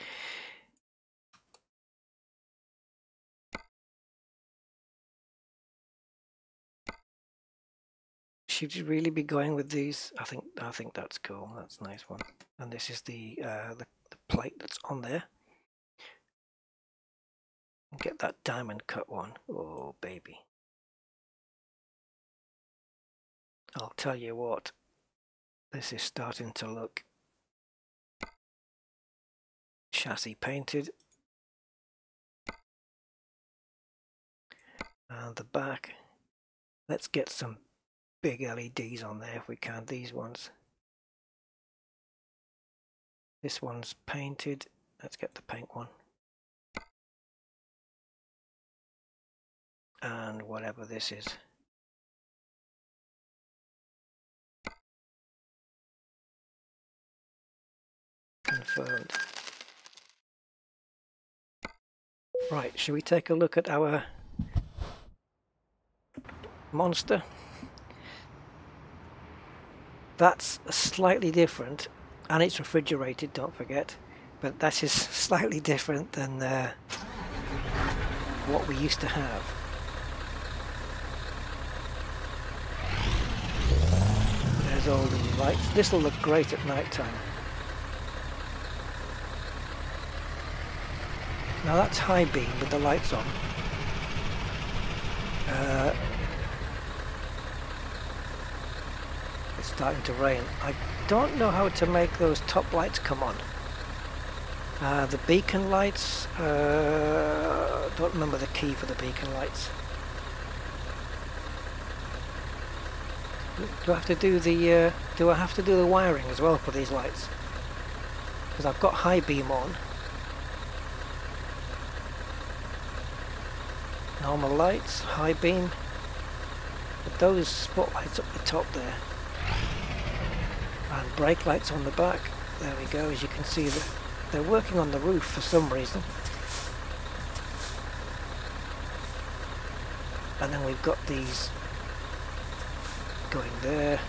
Should you really be going with these? I think that's cool. That's a nice one. And this is the plate that's on there. Get that diamond cut one. Oh baby. I'll tell you what. This is starting to look chassis painted. And the back. Let's get some big LEDs on there if we can. These ones. This one's painted. Let's get the pink one. and whatever this is. Confirmed. Right, shall we take a look at our monster? That's slightly different, and it's refrigerated, don't forget, but that is slightly different than what we used to have. There's all the lights. This will look great at night time. Now that's high beam with the lights on. It's starting to rain. I don't know how to make those top lights come on. The beacon lights, don't remember the key for the beacon lights. Do I have to do the wiring as well for these lights? Because I've got high beam on. Normal lights, high beam. But those spotlights up the top there. And brake lights on the back. There we go, as you can see they're working on the roof for some reason. And then we've got these going there,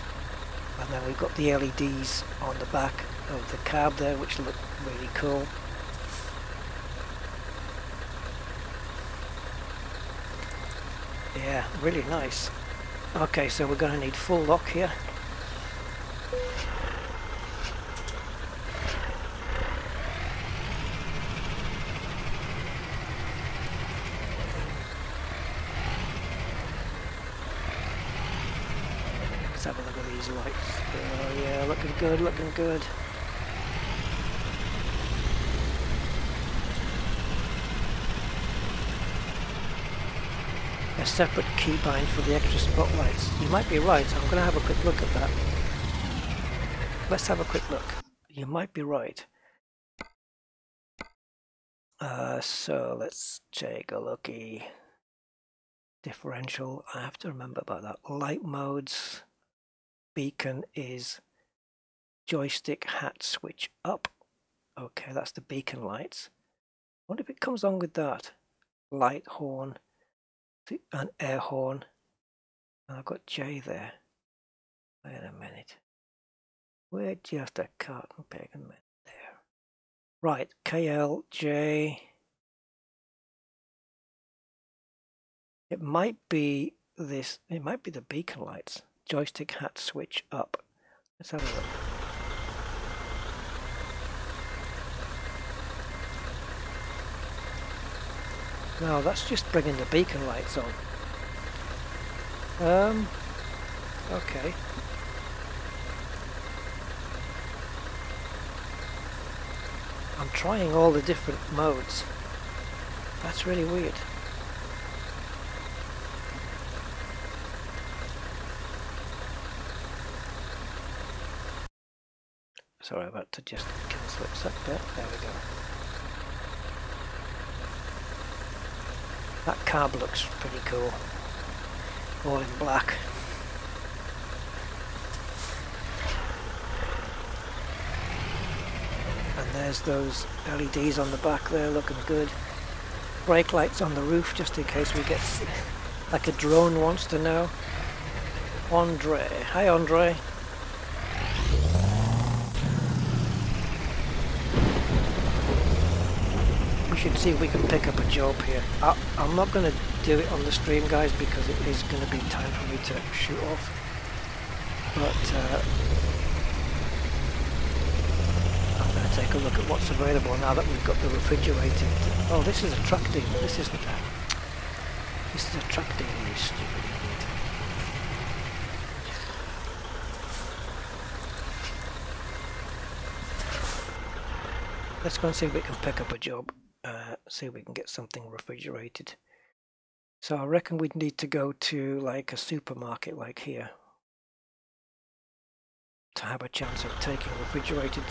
and then we've got the LEDs on the back of the cab there, which look really cool. Yeah, really nice. Okay, so we're going to need full lock here. Let's have a look at these lights. Oh yeah, looking good, looking good. A separate keybind for the extra spotlights. You might be right, I'm going to have a quick look at that. Let's have a quick look. You might be right. So let's take a looky. Differential, I have to remember about that. Light modes. Beacon is joystick hat switch up. Okay, that's the beacon lights. I wonder if it comes on with that. Light horn, an air horn. And I've got J there. Wait a minute. We're just a carton peg a minute there. Right, KL, J. It might be this, it might be the beacon lights. Joystick hat switch up. Let's have a look. No, that's just bringing the beacon lights on. Okay. I'm trying all the different modes. That's really weird. Sorry, I've had to just cancel it a sec there. There we go. That cab looks pretty cool. All in black. And there's those LEDs on the back there looking good. Brake lights on the roof just in case we get like a drone wants to know. Andre. Hi Andre. We should see if we can pick up a job here. I'm not going to do it on the stream, guys, because it is going to be time for me to shoot off. But I'm going to take a look at what's available now that we've got the refrigerated. Oh, this is a truck dealer. This isn't that. This is a truck dealer, you stupid idiot. Let's go and see if we can pick up a job. See if we can get something refrigerated. So I reckon we'd need to go to like a supermarket like here to have a chance of taking refrigerated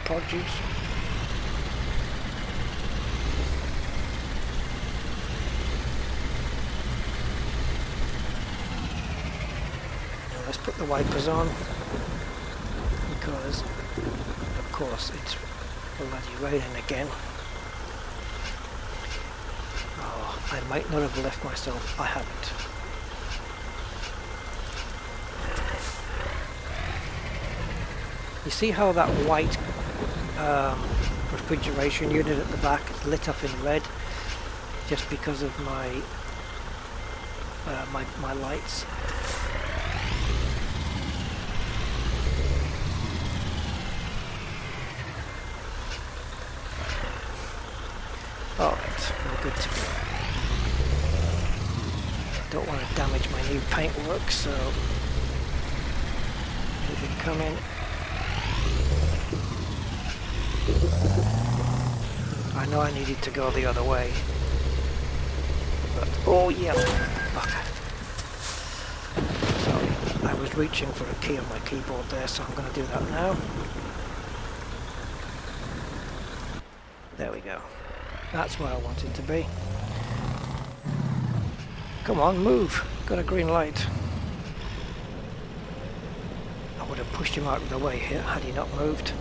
produce. put the wipers on because, of course, it's bloody raining again. Oh, I might not have left myself. I haven't. You see how that white refrigeration unit at the back is lit up in red just because of my my lights. Alright, we're good to go. Don't want to damage my new paintwork, so anything coming. I know I needed to go the other way, but oh yeah, okay. Sorry, I was reaching for a key on my keyboard there, so I'm going to do that now. There we go. That's where I wanted to be. Come on, move! Got a green light. I would have pushed him out of the way here had he not moved.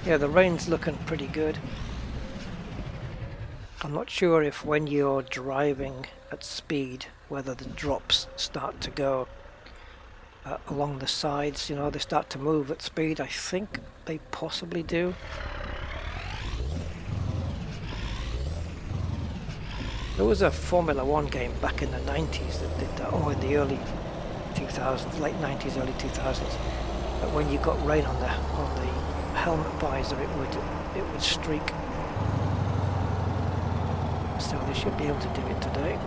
Yeah, the rain's looking pretty good. I'm not sure if when you're driving at speed, whether the drops start to go along the sides, you know, they start to move at speed. I think they possibly do. There was a Formula 1 game back in the 90s that did that, or in the early 2000s, late 90s, early 2000s. But when you got rain on the helmet visor, it would streak. So they should be able to do it today.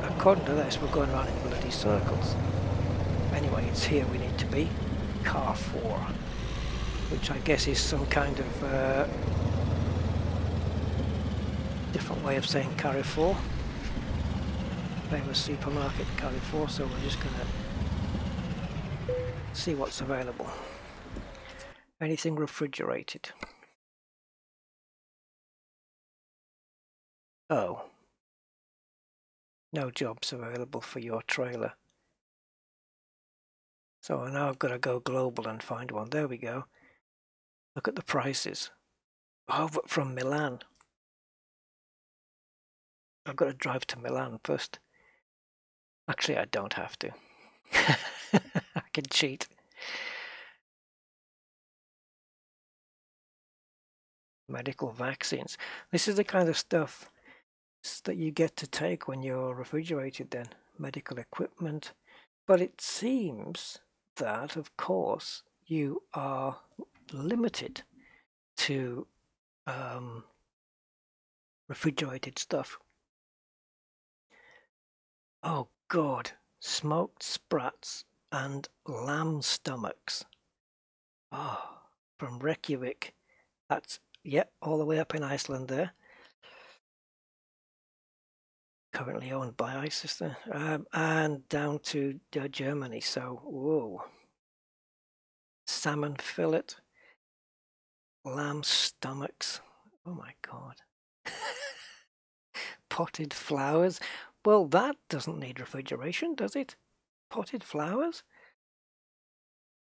According to this, we're going around in bloody circles. Anyway, it's here we need to be. Car 4, which I guess is some kind of different way of saying Carrefour. Famous supermarket, Carrefour, so we're just going to see what's available. Anything refrigerated? Oh. No jobs available for your trailer. So now I've got to go global and find one. There we go. Look at the prices. Oh, but from Milan. I've got to drive to Milan first. Actually, I don't have to. I can cheat. Medical vaccines. This is the kind of stuff that you get to take when you're refrigerated then. Medical equipment. But it seems that, of course, you are limited to refrigerated stuff. Oh God, smoked sprats and lamb stomachs. Oh, from Reykjavik. That's, yep, all the way up in Iceland there. Currently owned by ISIS there. And down to Germany, so, whoa. Salmon fillet. Lamb stomachs. Oh my God. Potted flowers. Well, that doesn't need refrigeration, does it? Potted flowers?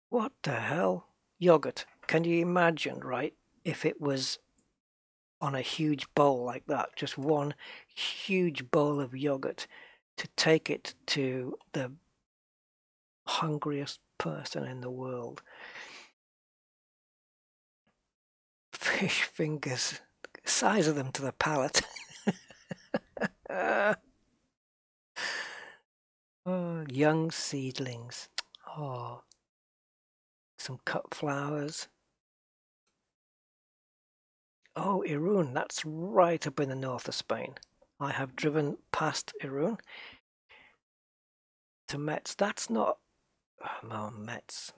What the hell? Yogurt. Can you imagine, right, if it was on a huge bowl like that, just one huge bowl of yogurt, to take it to the hungriest person in the world. Fish fingers, size of them to the palate. Oh, young seedlings. Oh, some cut flowers. Oh, Irun, that's right up in the north of Spain. I have driven past Irun to Metz. That's not... Oh, Metz.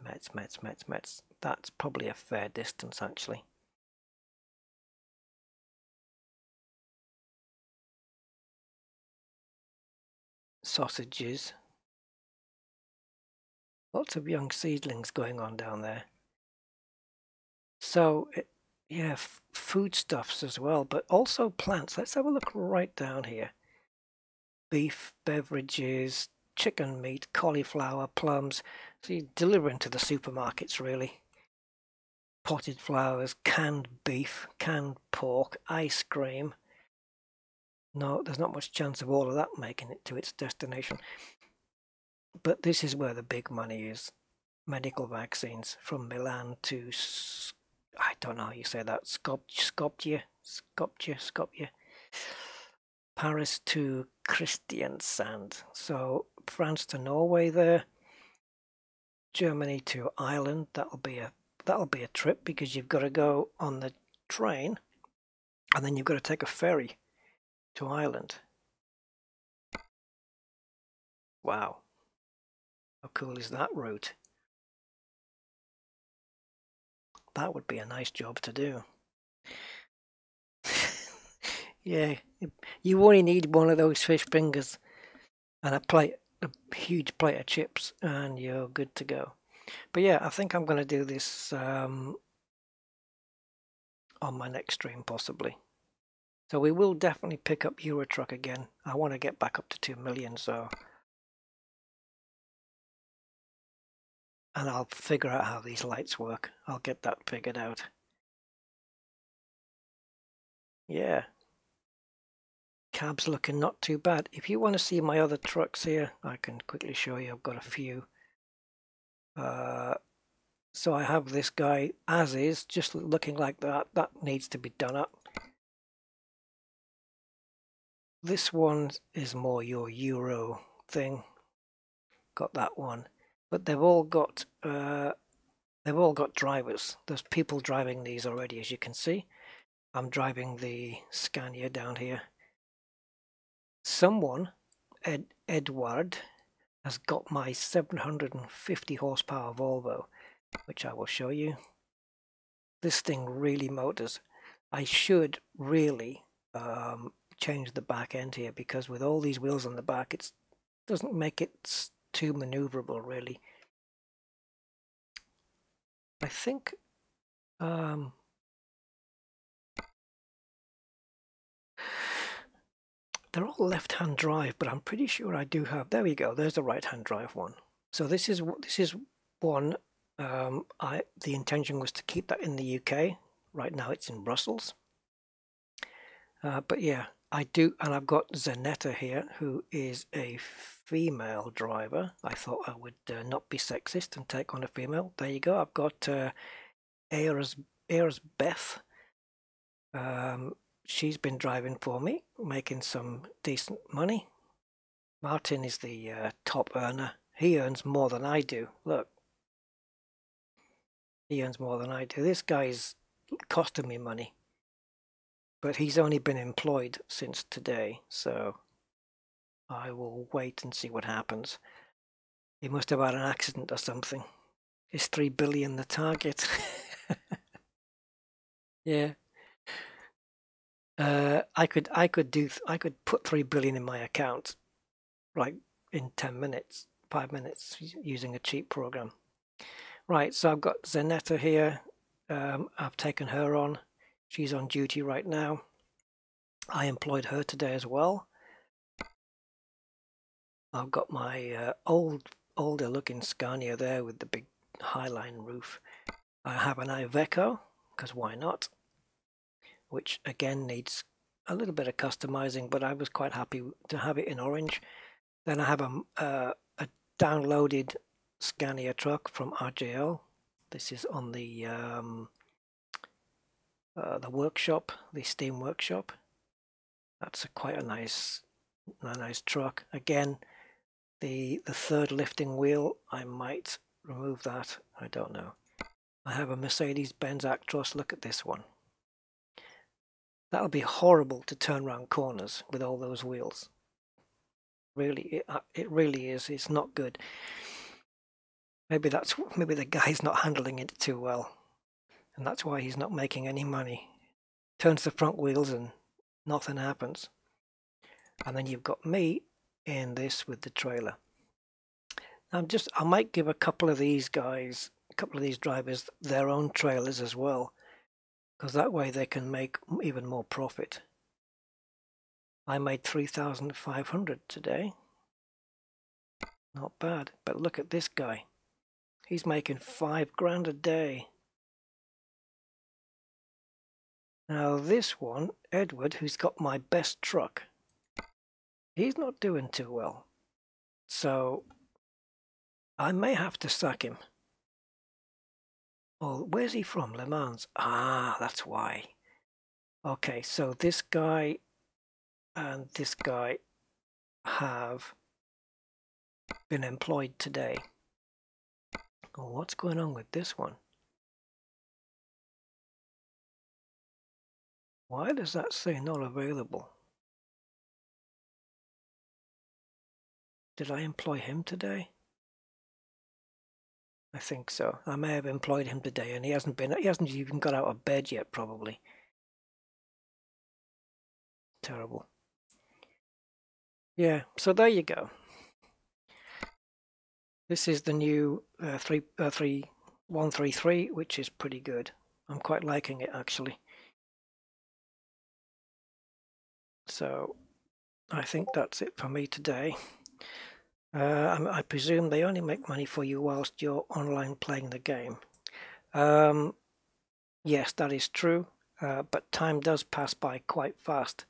That's probably a fair distance, actually. sausages. Lots of young seedlings going on down there. So, yeah, foodstuffs as well, but also plants. Let's have a look right down here. Beef, beverages, chicken meat, cauliflower, plums. So you're delivering to the supermarkets, really. Potted flowers, canned beef, canned pork, ice cream. No, there's not much chance of all of that making it to its destination. But this is where the big money is. Medical vaccines from Milan to, I don't know how you say that, Skopje. Paris to Kristiansand. So France to Norway there. Germany to Ireland. That'll be a trip because you've got to go on the train and then you've got to take a ferry to Ireland. Wow. How cool is that route? That would be a nice job to do. Yeah, you only need one of those fish fingers and a huge plate of chips, and you're good to go. But yeah, I think I'm going to do this on my next stream, possibly. So we will definitely pick up Eurotruck again. I want to get back up to 2 million, so... And I'll figure out how these lights work. I'll get that figured out. Yeah. Cab's looking not too bad. If you want to see my other trucks here, I can quickly show you. I've got a few. So I have this guy as is, just looking like that. That needs to be done up. This one is more your Euro thing. Got that one. But they've all got drivers. There's people driving these already, as you can see. I'm driving the Scania down here. Someone, Edward, has got my 750 horsepower Volvo, which I will show you. This thing really motors. I should really change the back end here, because with all these wheels on the back, it doesn't make it too maneuverable, really. I think they're all left-hand drive, but I'm pretty sure I do have. There we go. There's the right-hand drive one. So this is one. The intention was to keep that in the UK. Right now it's in Brussels. But yeah, I do, and I've got Zanetta here, who is a female driver. I thought I would not be sexist and take on a female. There you go. I've got Ayers Beth. She's been driving for me, making some decent money. Martin is the top earner. He earns more than I do. Look. He earns more than I do. This guy's costing me money. But he's only been employed since today, so I will wait and see what happens. He must have had an accident or something. Is 3 billion the target? Yeah. I could put 3 billion in my account, like in 10 minutes, 5 minutes, using a cheap program. Right, so I've got Zanetta here. I've taken her on. She's on duty right now. I employed her today as well. I've got my older looking Scania there with the big highline roof. I have an Iveco, because why not? Which again needs a little bit of customizing, but I was quite happy to have it in orange. Then I have a downloaded Scania truck from RJL. This is on the workshop, the Steam workshop. That's quite a nice truck. Again, the third lifting wheel, I might remove that. I don't know. I have a Mercedes-Benz Actros. Look at this one. That'll be horrible to turn around corners with all those wheels. Really, it really is. It's not good. Maybe the guy's not handling it too well, and that's why he's not making any money. Turns the front wheels and nothing happens. And then you've got me in this with the trailer. I might give a couple of these guys, a couple of these drivers, their own trailers as well, because that way they can make even more profit. I made 3,500 today. Not bad, but look at this guy. He's making $5 grand a day. Now this one, Edward, who's got my best truck, he's not doing too well. So I may have to sack him. Oh, where's he from? Le Mans. Ah, that's why. Okay, so this guy and this guy have been employed today. Oh, what's going on with this one? Why does that say not available? Did I employ him today? I think so. I may have employed him today, and he hasn't even got out of bed yet, probably. Terrible. Yeah, so there you go. This is the new 133, which is pretty good. I'm quite liking it, actually. So I think that's it for me today. I presume they only make money for you whilst you're online playing the game. Yes, that is true, but time does pass by quite fast.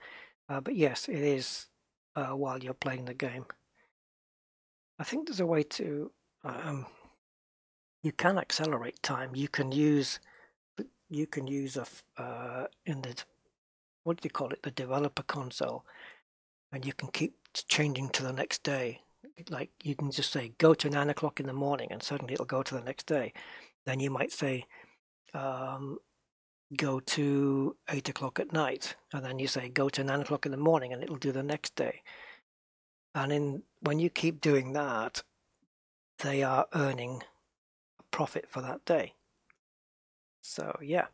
But yes, it is while you're playing the game. I think there's a way to you can accelerate time. You can use in the, what do you call it, the developer console, and you can keep changing to the next day. Like you can just say go to 9 o'clock in the morning, and suddenly it'll go to the next day. Then you might say go to 8 o'clock at night, and then you say go to 9 o'clock in the morning, and it'll do the next day. And when you keep doing that, they are earning a profit for that day. So yeah,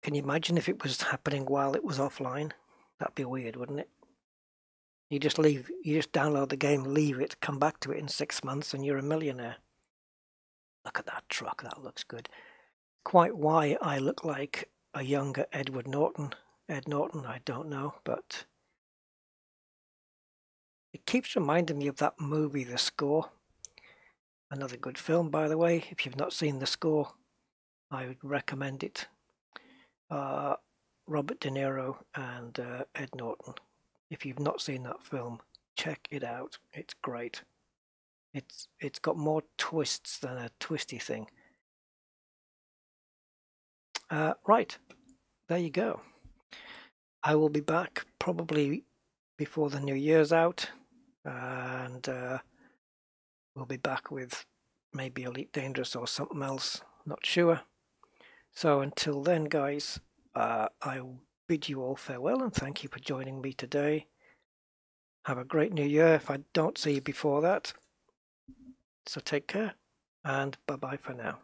can you imagine if it was happening while it was offline? That'd be weird, wouldn't it? You just download the game, leave it, come back to it in 6 months, and you're a millionaire. Look at that truck, that looks good. Quite why I look like a younger Ed Norton, I don't know, but it keeps reminding me of that movie, The Score. Another good film, by the way. If you've not seen The Score, I would recommend it. Robert De Niro and Ed Norton. If you've not seen that film, check it out. It's great. It's got more twists than a twisty thing. Right, there you go. I will be back probably before the New Year's out, and we'll be back with maybe Elite Dangerous or something else, not sure. So until then, guys, I bid you all farewell and thank you for joining me today. Have a great New Year if I don't see you before that. So take care, and bye-bye for now.